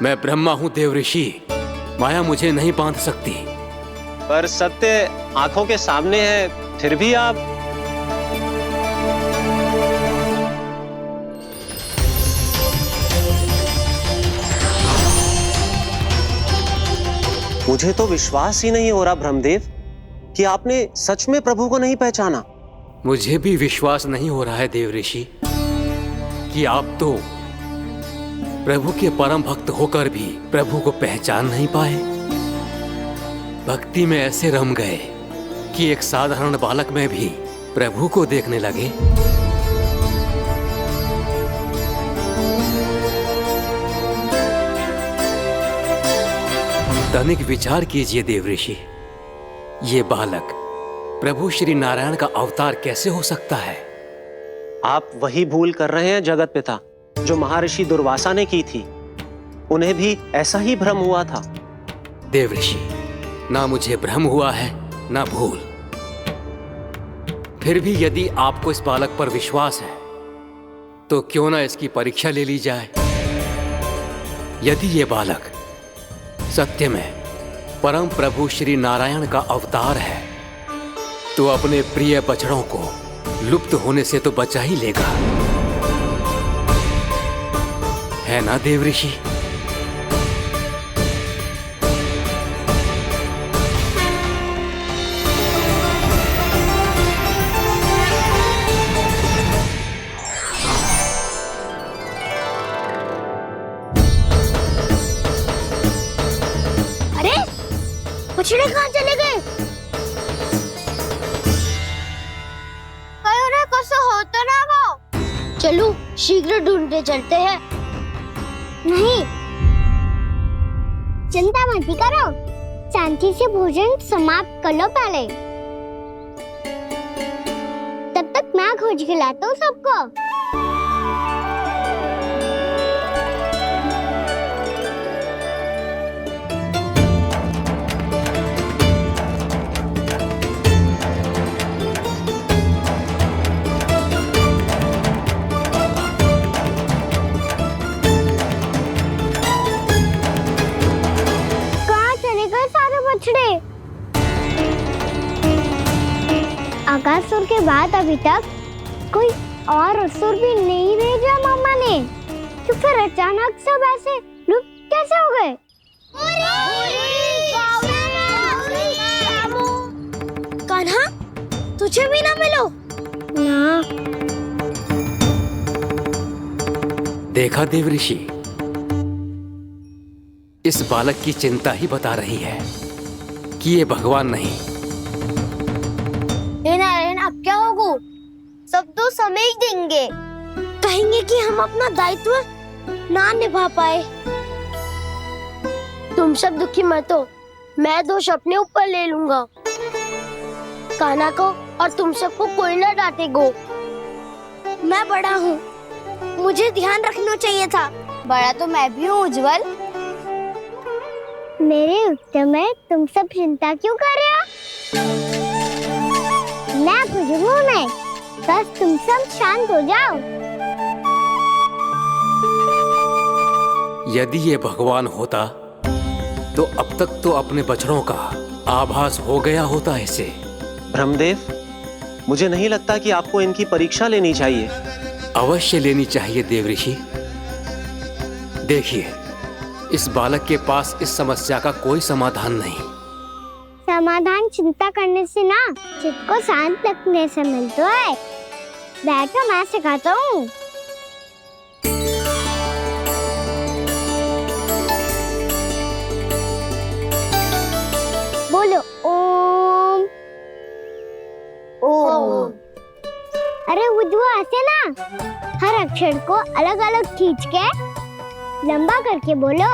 मैं ब्रह्मा हूं देव ऋषि, माया मुझे नहीं बांध सकती। पर सत्य आंखों के सामने है, फिर भी आप। मुझे तो विश्वास ही नहीं हो रहा ब्रह्मदेव कि आपने सच में प्रभु को नहीं पहचाना। मुझे भी विश्वास नहीं हो रहा है देव ऋषि कि आप तो प्रभु के परम भक्त होकर भी प्रभु को पहचान नहीं पाए। भक्ति में ऐसे रम गए कि एक साधारण बालक में भी प्रभु को देखने लगे। तनिक विचार कीजिए देवऋषि, ये बालक प्रभु श्री नारायण का अवतार कैसे हो सकता है? आप वही भूल कर रहे हैं जगत पिता जो महर्षि दुर्वासा ने की थी। उन्हें भी ऐसा ही भ्रम हुआ था। देवऋषि, ना मुझे भ्रम हुआ है ना भूल। फिर भी यदि आपको इस बालक पर विश्वास है तो क्यों ना इसकी परीक्षा ले ली जाए। यदि ये बालक सत्य में परम प्रभु श्री नारायण का अवतार है तो अपने प्रिय बछड़ों को लुप्त होने से तो बचा ही लेगा, है ना देवऋषि? अरे बछड़े कहाँ चले गए? हो तो ना वो। चलो शीघ्र ढूंढते चलते हैं। नहीं, चिंता मत करो, शांति से भोजन समाप्त कर लो पहले। तब तक मैं खोज के लाता हूँ सबको। आकासुर के बाद अभी तक कोई और असुर भी नहीं भेजा मामा ने, तो फिर अचानक सब ऐसे लुप्त कैसे हो गए? कान्हा, तुझे भी ना मिलो ना। देखा देवऋषि, इस बालक की चिंता ही बता रही है कि ये भगवान नहीं। नारायण, अब क्या होगा? सब तो समझ देंगे, कहेंगे कि हम अपना दायित्व ना निभा पाए। तुम सब दुखी मत हो, मैं दोष अपने ऊपर ले लूंगा। कान्हा को और तुम सबको कोई ना डांटेगो। मैं बड़ा हूँ, मुझे ध्यान रखना चाहिए था। बड़ा तो मैं भी हूँ उज्जवल। मेरे उत्तर में तुम सब चिंता क्यों कर रहे हो? मैं बुजुर्गों में, बस तुम सब शांत हो जाओ। यदि ये भगवान होता तो अब तक तो अपने बछड़ों का आभास हो गया होता इसे। ब्रह्मदेव, मुझे नहीं लगता कि आपको इनकी परीक्षा लेनी चाहिए। अवश्य लेनी चाहिए देवऋषि। देखिए, इस बालक के पास इस समस्या का कोई समाधान नहीं। समाधान चिंता करने से ना, चित्त को शांत रखने से मिलता है। बैठो, मैं सिखाता हूँ। बोलो ओम। ओम। अरे उद्धव, ऐसे ना हर अक्षर को अलग अलग खींच के लंबा करके बोलो।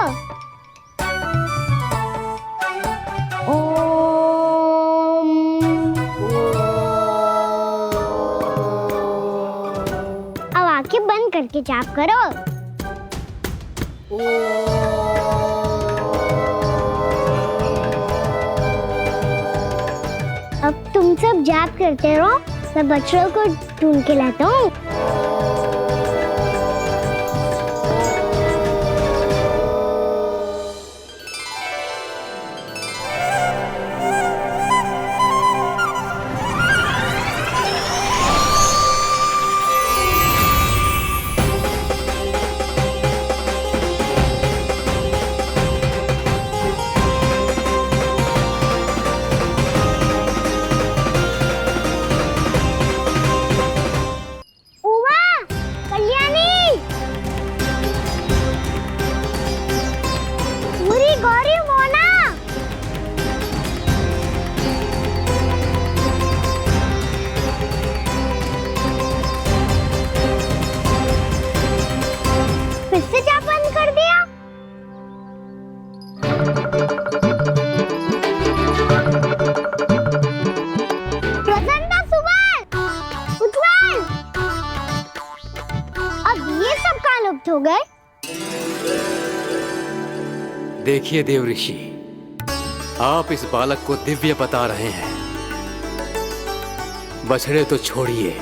अब आंखें बंद करके जाप करो। अब तुम सब जाप करते रहो, सब बच्चों को ढूंढ के लाता हूँ। प्राप्त हो गए? देखिए देव ऋषि, आप इस बालक को दिव्य बता रहे हैं। बछड़े तो छोड़िए,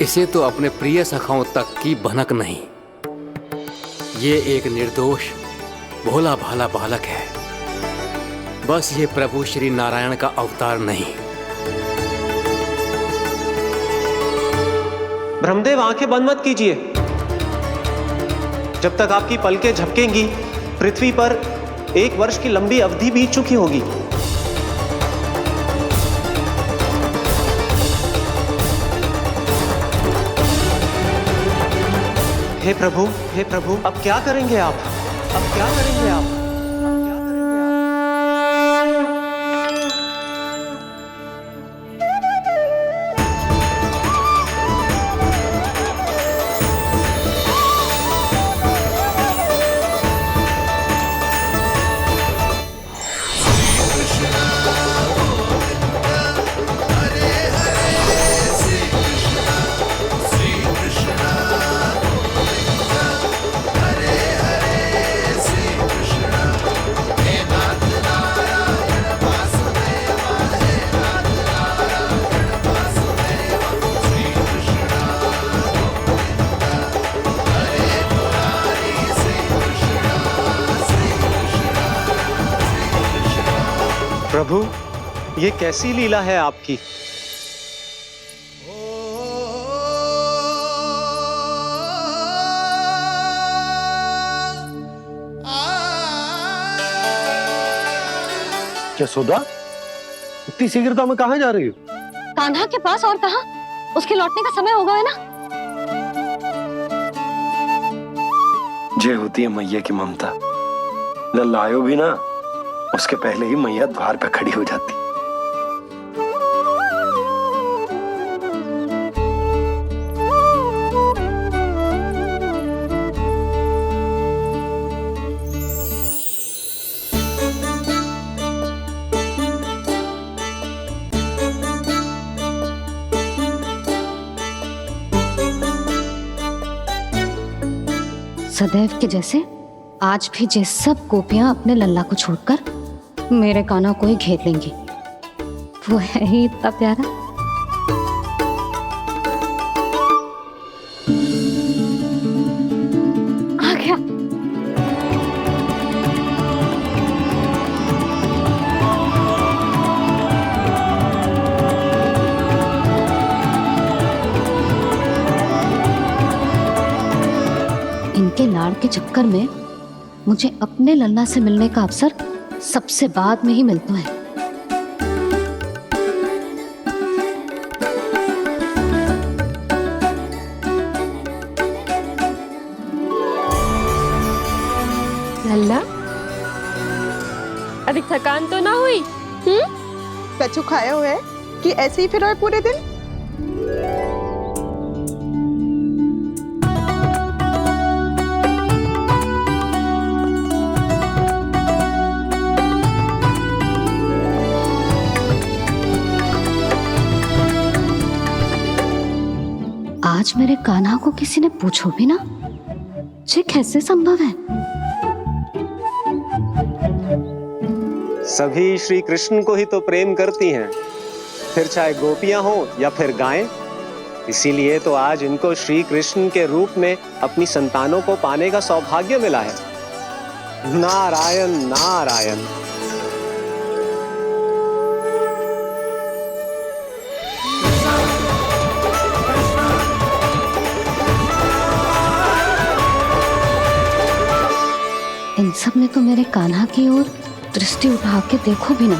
इसे तो अपने प्रिय सखाओं तक की भनक नहीं। ये एक निर्दोष भोला भाला बालक है, बस ये प्रभु श्री नारायण का अवतार नहीं। ब्रह्मदेव, आंखें बंद मत कीजिए। जब तक आपकी पलकें झपकेंगी, पृथ्वी पर 1 वर्ष की लंबी अवधि बीत चुकी होगी। हे प्रभु, अब क्या करेंगे आप? अब क्या करेंगे आप? प्रभु, ये कैसी लीला है आपकी? यशोदा, इतनी शीघ्रता में कहाँ जा रही हो? कान्हा के पास, और कहाँ? उसके लौटने का समय हो गया है ना। ये होती है मैया की ममता। लल्ला आयो भी ना, उसके पहले ही मैया द्वार पे खड़ी हो जाती। सदैव के जैसे आज भी जे सब गोपियां अपने लल्ला को छोड़कर मेरे कान्हा को ही घेर लेंगी। वो है ही इतना प्यारा। आ गया। इनके लाड़ के चक्कर में मुझे अपने लल्ला से मिलने का अवसर सबसे बाद में ही मिलता है। लल्ला, अभी थकान तो ना हुई? कछु खाया हुआ है कि ऐसे ही फिर आए पूरे दिन? आज मेरे कान्हा को किसी ने पूछो भी ना, ये कैसे संभव है? सभी श्री कृष्ण को ही तो प्रेम करती हैं, फिर चाहे गोपियां हो या फिर गायें। इसीलिए तो आज इनको श्री कृष्ण के रूप में अपनी संतानों को पाने का सौभाग्य मिला है। नारायण नारायण। इन सब ने तो मेरे कान्हा की ओर दृष्टि उठा के देखो भी ना।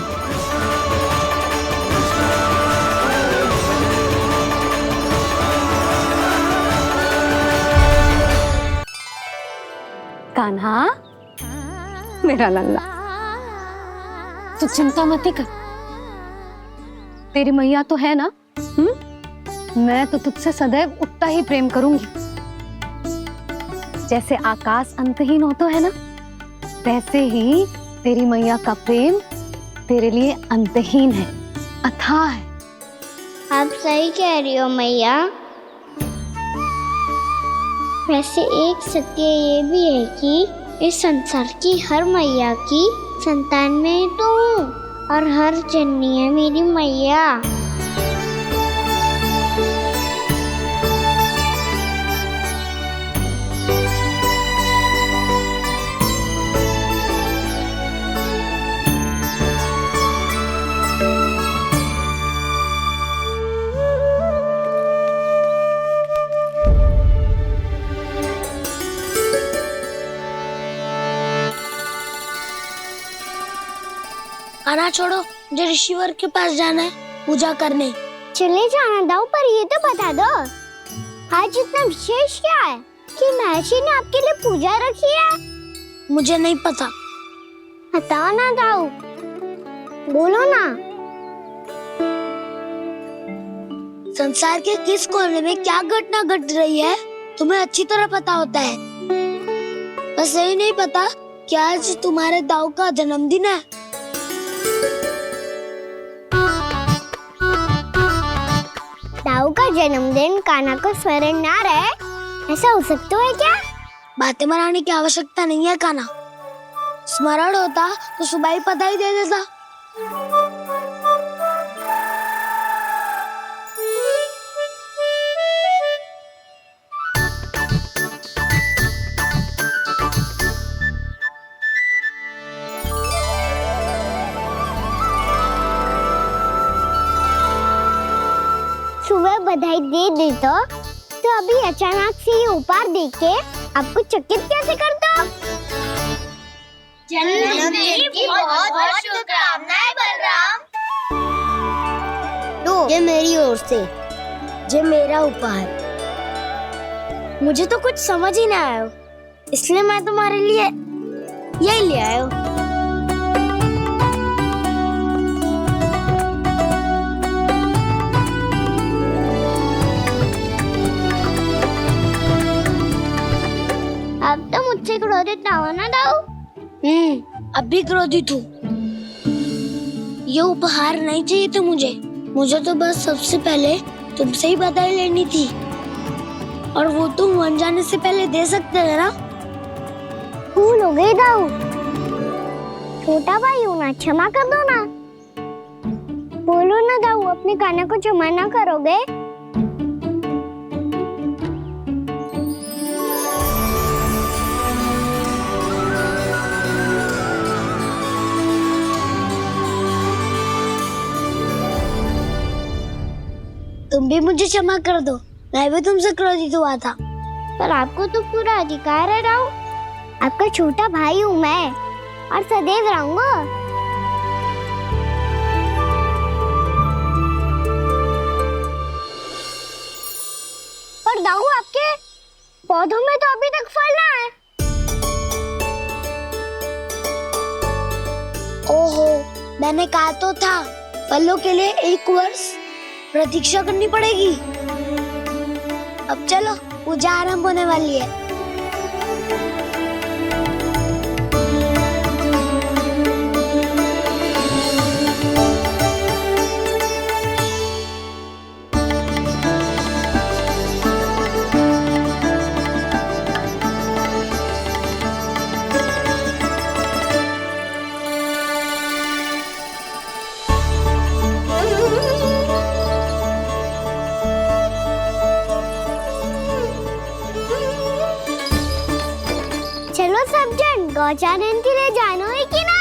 कान्हा, मेरा लल्ला, तू चिंता मत कर। तेरी मैया तो है ना, मैं तो तुझसे सदैव उतना ही प्रेम करूंगी। जैसे आकाश अंतहीन होता है ना, वैसे ही तेरी मैया का प्रेम तेरे लिए अंतहीन है, अथाह है। आप सही कह रही हो मैया। वैसे एक सत्य ये भी है कि इस संसार की हर मैया की संतान में तो हूँ और हर जननी है मेरी मैया। खाना छोड़ो, मुझे ऋषिवर के पास जाना है पूजा करने। चले जाना दाऊ, पर ये तो बता दो आज इतना विशेष क्या है कि महर्षि ने आपके लिए पूजा रखी है? मुझे नहीं पता। बताओ ना दाऊ, बोलो ना। संसार के किस कोने में क्या घटना घट रही है तुम्हें अच्छी तरह पता होता है। बस यही नहीं पता कि आज तुम्हारे दाऊ का जन्मदिन है। दाऊ का जन्मदिन कान्हा को स्मरण ना रहे, ऐसा हो सकता है क्या? बातें बनाने की आवश्यकता नहीं है कान्हा। स्मरण होता तो सुबह ही पता ही दे देता। सुबह बधाई दे देता तो अभी अचानक से ये उपहार देख के आपको चकित कैसे कर दो? जन्मदिन की बहुत-बहुत शुभकामनाएं बलराम। लो, ये मेरी ओर से, ये मेरा उपहार। मुझे तो कुछ समझ ही ना आया, इसलिए मैं तुम्हारे लिए यही ले आया हूँ। अब तो मुझसे क्रोधित ना हो ना दाऊ। अब भी क्रोधित हूँ। ये उपहार नहीं चाहिए था मुझे तो बस सबसे पहले तुमसे ही बधाई लेनी थी, और वो तुम वन जाने से पहले दे सकते थे ना। भूल हो गई दाऊ, छोटा भाई हूँ ना, क्षमा कर दो ना। बोलो ना दाऊ, अपने कान्हा को क्षमा ना करोगे? तुम भी मुझे क्षमा कर दो, मैं भी तुमसे क्रोधित हुआ था। पर आपको तो पूरा अधिकार है दाऊ, आपका छोटा भाई हूँ मैं और सदैव रहूंगा। पर दाऊ, आपके पौधों में तो अभी तक फल ना है। ओहो, मैंने कहा तो था फलों के लिए 1 वर्ष प्रतीक्षा करनी पड़ेगी। अब चलो, पूजा आरंभ होने वाली है। चलो सब जन गौचारण के लिए जानो है कि ना?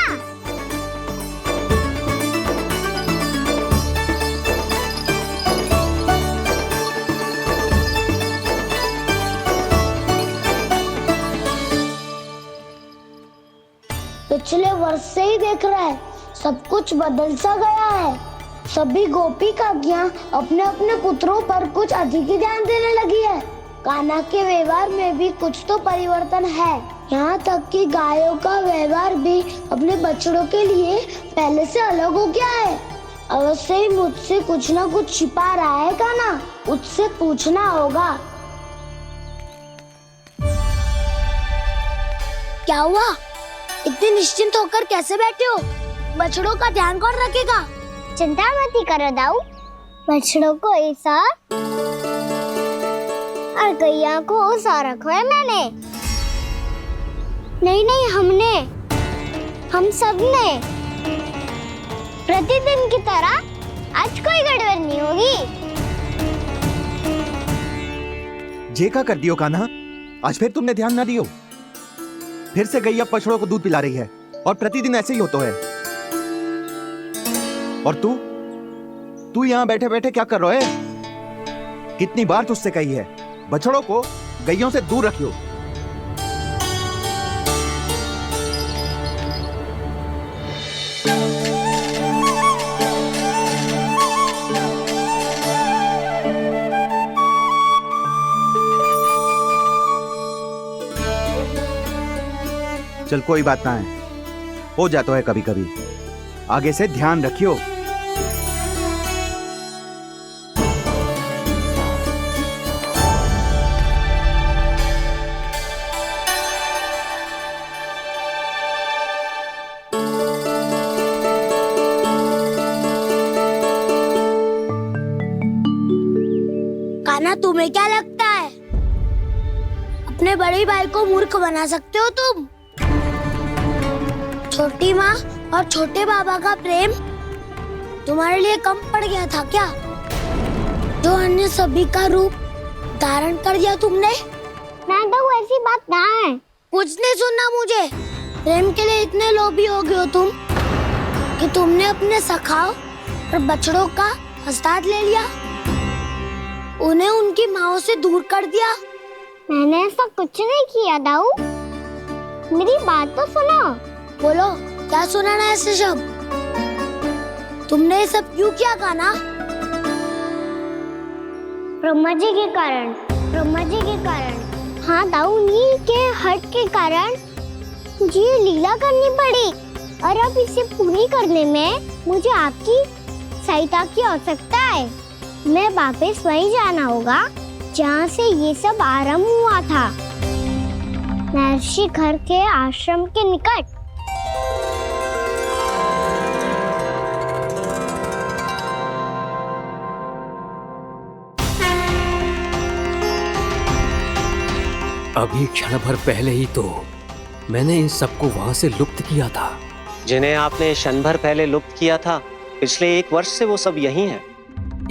पिछले वर्ष से ही देख रहा है, सब कुछ बदल सा गया है। सभी गोपी काकियां अपने अपने पुत्रों पर कुछ अधिक ही ध्यान देने लगी है। कान्हा के व्यवहार में भी कुछ तो परिवर्तन है। यहाँ तक कि गायों का व्यवहार भी अपने बछड़ों के लिए पहले से अलग हो गया है। अवश्य ही मुझसे कुछ ना कुछ छिपा रहा है कान्हा, उससे पूछना होगा। क्या हुआ? इतने निश्चिंत होकर कैसे बैठे हो? बछड़ों का ध्यान कौन रखेगा? चिंता मत करो दाऊ, बछड़ों को ऐसा और गैया को उसा रखवाया मैंने। नहीं, हमने, हम सब ने। प्रतिदिन की तरह आज कोई गड़बड़ नहीं होगी। जे का कर दियो कान्हा, आज फिर तुमने ध्यान ना दियो। फिर से गैया बछड़ों को दूध पिला रही है और प्रतिदिन ऐसे ही होता है। और तू यहाँ बैठे बैठे क्या कर रहा है? कितनी बार तुझसे कही है बछड़ों को गैयों से दूर रखियो। चल कोई बात ना है, हो जाता है कभी कभी। आगे से ध्यान रखियो। कान्हा, तुम्हें क्या लगता है अपने बड़े भाई को मूर्ख बना सकते हो तुम? छोटी माँ और छोटे बाबा का प्रेम तुम्हारे लिए कम पड़ गया था क्या, जो अन्य सभी का रूप धारण कर दिया तुमने? नाटक ऐसी बात ना है। कुछ नहीं सुनना मुझे। प्रेम के लिए इतने लोभी हो गए हो तुम कि तुमने अपने सखाओं और बछड़ों का हस्ताक्षर ले लिया, उन्हें उनकी माँओं से दूर कर दिया। मैंने ऐसा कुछ नहीं किया दाऊ, मेरी बात तो सुनो। बोलो, क्या सुनाना है ऐसे शब्द? तुमने ये सब क्यों किया कान्हा? ब्रह्मा जी के कारण। हाँ दाऊ, नील के हट के कारण मुझे लीला करनी पड़ी, और अब इसे पूरी करने में मुझे आपकी सहायता की आवश्यकता है। मैं वापस वहीं जाना होगा जहाँ से ये सब आरंभ हुआ था, महर्षि घर के आश्रम के निकट। अभी क्षण भर पहले ही तो मैंने इन सबको वहां से लुप्त किया था। जिन्हें आपने क्षण भर पहले लुप्त किया था, पिछले 1 वर्ष से वो सब यही हैं।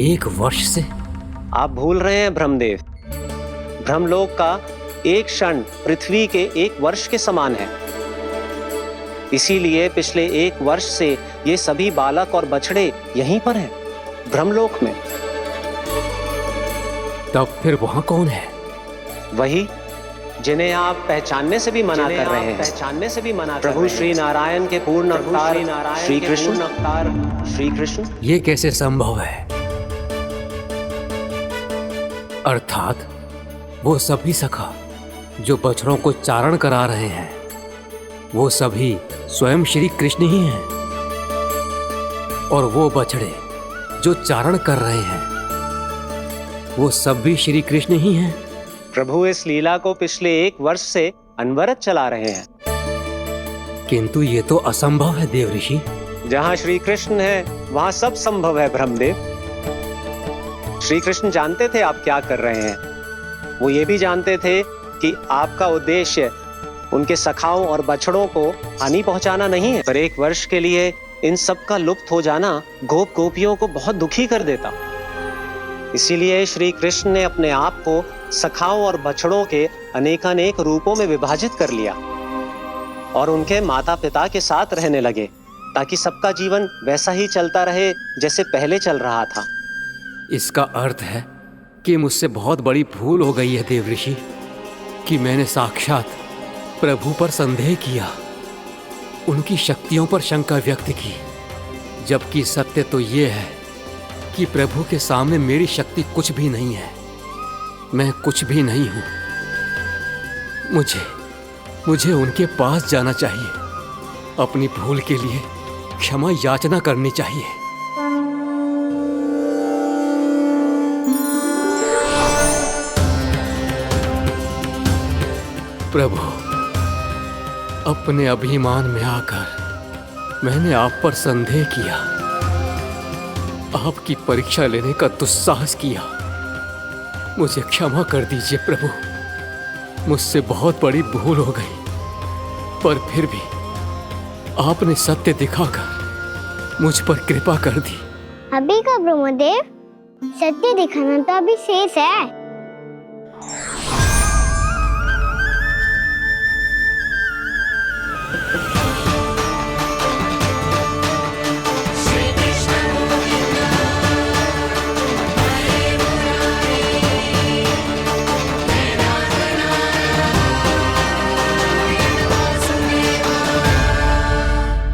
1 वर्ष से? आप भूल रहे हैं ब्रह्मदेव। ब्रह्मलोक का एक क्षण पृथ्वी के 1 वर्ष के समान है। इसीलिए पिछले 1 वर्ष से ये सभी बालक और बछड़े यहीं पर हैं, ब्रह्मलोक में। तब फिर वहां कौन है? वही जिन्हें आप पहचानने से भी मना कर रहे हैं। प्रभु श्री नारायण के पूर्ण अवतार श्री कृष्ण। ये कैसे संभव है? अर्थात वो सभी सखा जो बछड़ों को चारण करा रहे हैं, वो सभी स्वयं श्री कृष्ण ही हैं, और वो बछड़े जो चारण कर रहे हैं, वो सब भी श्री कृष्ण ही हैं। प्रभु इस लीला को पिछले 1 वर्ष से अनवरत चला रहे हैं। किंतु ये तो असंभव है देव ऋषि। जहाँ श्री कृष्ण है वहाँ सब संभव है ब्रह्मदेव। श्री कृष्ण जानते थे आप क्या कर रहे हैं। वो ये भी जानते थे कि आपका उद्देश्य उनके सखाओं और बछड़ों को हानि पहुंचाना नहीं है, पर 1 वर्ष के लिए इन सब का लुप्त हो जाना गोप गोपियों को बहुत दुखी कर देता। इसीलिए श्री कृष्ण ने अपने आप को सखाओं और बछड़ों के अनेकानेक रूपों में विभाजित कर लिया और उनके माता पिता के साथ रहने लगे, ताकि सबका जीवन वैसा ही चलता रहे जैसे पहले चल रहा था। इसका अर्थ है कि मुझसे बहुत बड़ी भूल हो गई है देव ऋषि, कि मैंने साक्षात प्रभु पर संदेह किया, उनकी शक्तियों पर शंका व्यक्त की, जबकि सत्य तो ये है कि प्रभु के सामने मेरी शक्ति कुछ भी नहीं है। मैं कुछ भी नहीं हूं। मुझे उनके पास जाना चाहिए, अपनी भूल के लिए क्षमा याचना करनी चाहिए। प्रभु, अपने अभिमान में आकर मैंने आप पर संदेह किया, आपकी परीक्षा लेने का दुस्साहस किया, मुझे क्षमा कर दीजिए प्रभु, मुझसे बहुत बड़ी भूल हो गई, पर फिर भी आपने सत्य दिखाकर मुझ पर कृपा कर दी। अभी का ब्रह्मदेव, सत्य दिखाना तो अभी शेष है।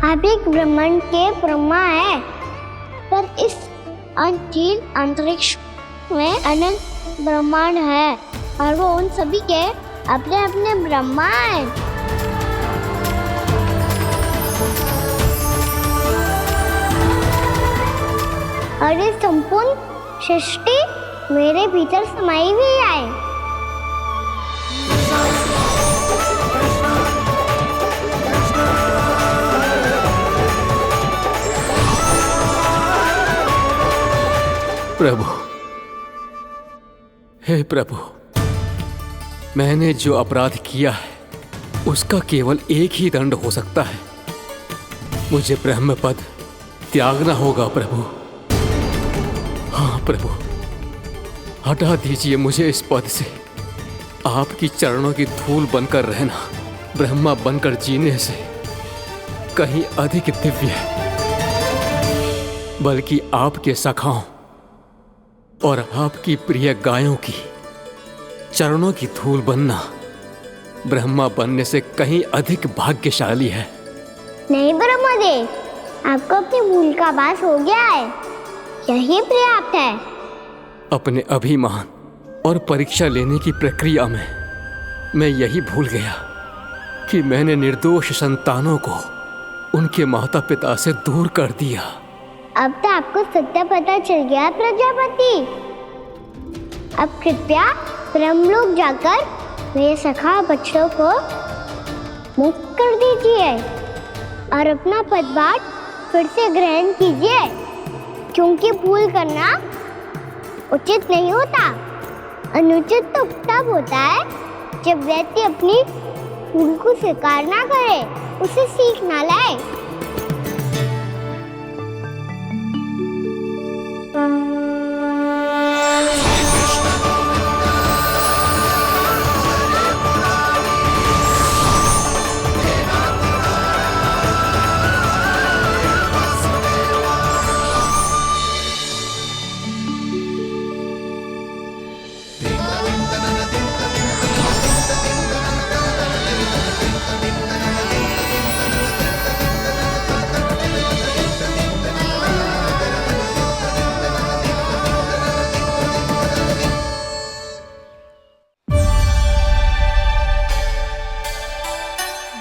आप एक ब्रह्मांड के ब्रह्मा है, पर इस अनंत अंतरिक्ष में अनंत ब्रह्मांड है और वो उन सभी के अपने अपने ब्रह्मा हैं। और ये संपूर्ण सृष्टि मेरे भीतर समाई हुई है। प्रभु, हे प्रभु, मैंने जो अपराध किया है उसका केवल एक ही दंड हो सकता है। मुझे ब्रह्म पद त्यागना होगा प्रभु। हाँ प्रभु, हटा दीजिए मुझे इस पद से। आपकी चरणों की धूल बनकर रहना ब्रह्मा बनकर जीने से कहीं अधिक दिव्य है। बल्कि आपके सखाओं और आपकी प्रिय गायों की चरणों की धूल बनना ब्रह्मा बनने से कहीं अधिक भाग्यशाली है। नहीं ब्रह्मदेव, आपको अपनी भूल का आभास हो गया है, यही पर्याप्त है। अपने अभिमान और परीक्षा लेने की प्रक्रिया में मैं यही भूल गया कि मैंने निर्दोष संतानों को उनके माता पिता से दूर कर दिया। अब तो आपको सत्य पता चल गया प्रजापति। अब कृपया ब्रह्मलोक जाकर मेरे सखा बच्चों को मुक्त कर दीजिए और अपना पदभार फिर से ग्रहण कीजिए, क्योंकि भूल करना उचित नहीं होता। अनुचित तो तब होता है जब व्यक्ति अपनी भूल को स्वीकार ना करे, उसे सीख ना लाए।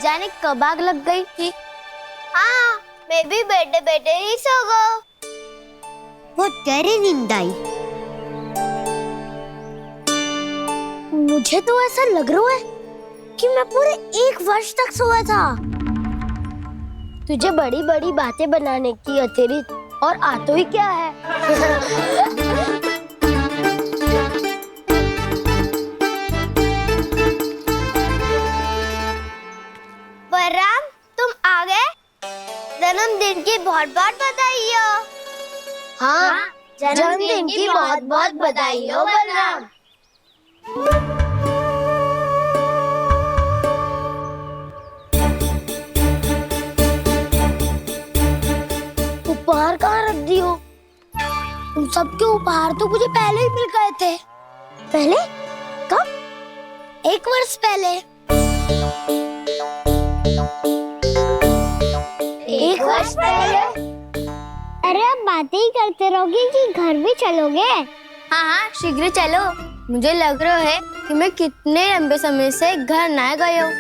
जाने कब आग लग गई थी। हाँ, मैं भी बैठे बैठे ही सो गया। वो तेरी नींद आई। मुझे तो ऐसा लग रहा है कि मैं पूरे 1 वर्ष तक सोया था। तुझे बड़ी बड़ी बातें बनाने की अतिरिक्त और आता ही क्या है। बलराम, तुम आ गए? जन्मदिन की बहुत बहुत बधाई हो। हाँ, जन्मदिन की बहुत बहुत बधाई हो बलराम। उपहार कहाँ रख दी हो? तुम सबके उपहार तो मुझे पहले ही मिल गए थे। पहले? कब? 1 वर्ष पहले। 1 वर्ष पहले? अरे अब बातें ही करते रहोगे कि घर भी चलोगे? हाँ हाँ, शीघ्र चलो। मुझे लग रहा है कि मैं कितने लंबे समय से घर ना गई हूँ।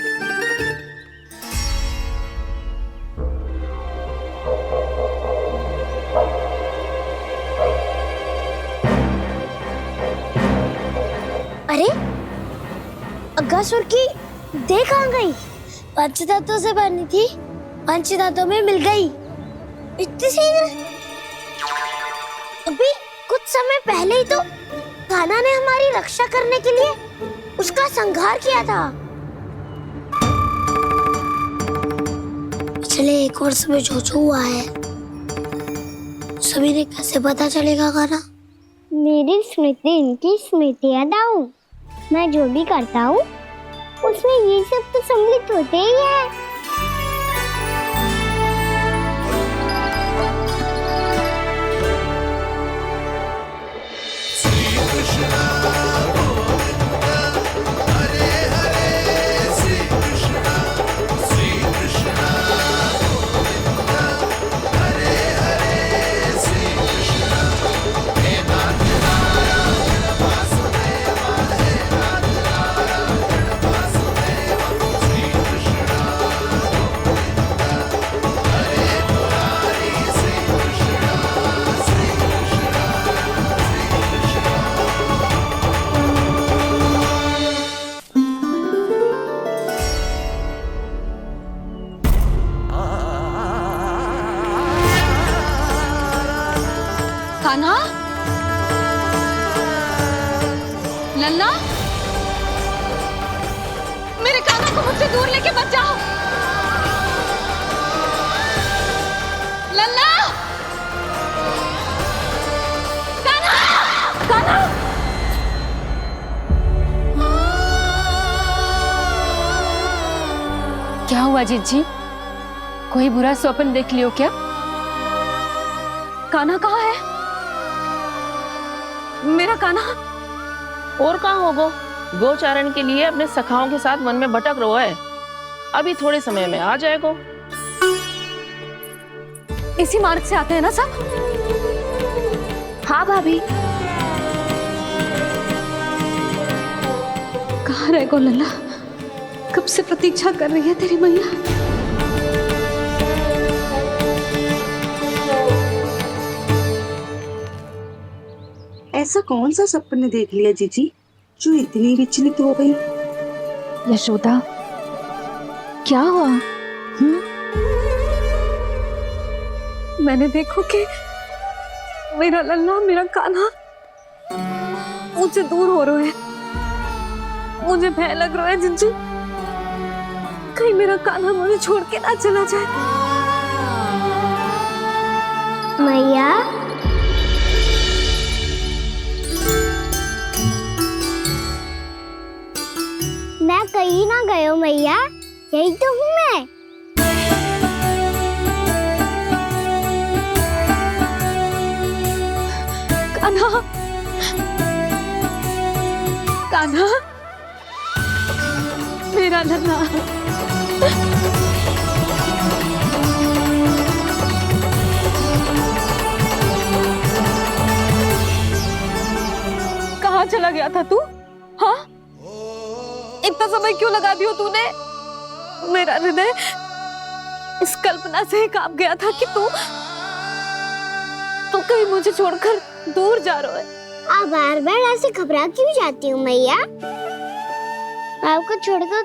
अरे, अगासुर की देह कहाँ गई? पंचतत्वों से बनी थी, पंचतत्वों में मिल गई। इतनी शीघ्र? अभी कुछ समय पहले ही तो कान्हा ने हमारी रक्षा करने के लिए उसका संहार किया था। पिछले 1 वर्ष में जो हुआ है सभी ने कैसे पता चलेगा कान्हा? मेरी स्मृति इनकी स्मृति हटाऊं। मैं जो भी करता हूँ उसमें ये सब तो सम्मिलित होते ही है। कान्हा, लल्ला, मेरे कान्हा को मुझसे दूर लेके मत जाओ। लल्ला, कान्हा, कान्हा। क्या हुआ जीजी? कोई बुरा स्वप्न देख लियो क्या? कान्हा कहाँ है? मेरा कान्हा? और कहाँ होगो? गोचारण के लिए अपने सखाओं के साथ वन में भटक रहो है। अभी थोड़े समय में आ जाएगो। इसी मार्ग से आते हैं ना सब? हाँ भाभी। कहाँ रह गो लल्ला? कब से प्रतीक्षा कर रही है तेरी मैया। ऐसा कौन सा सपने देख लिया जीजी जो इतनी विचलित हो गई? यशोदा, क्या हुआ? मैंने देखो कि मेरा लल्ला, मेरा कान्हा मुझसे दूर हो रहे हैं। मुझे भय लग रहा है जीजी, कहीं मेरा कान्हा मुझे छोड़ के ना चला जाए। मैया, मैं कहीं ना गयो मैया, यही तो हूँ मैं। कान्हा, कान्हा, मेरा लल्ला। कहाँ चला गया था तू? हाँ, इतना समय क्यों लगा दियो तूने? मेरा हृदय इस कल्पना से कांप गया था कि तू कहीं मुझे छोड़कर दूर जा रहा है। आप बार बार ऐसे घबरा क्यों जाती हूँ मैया? आपको छोड़कर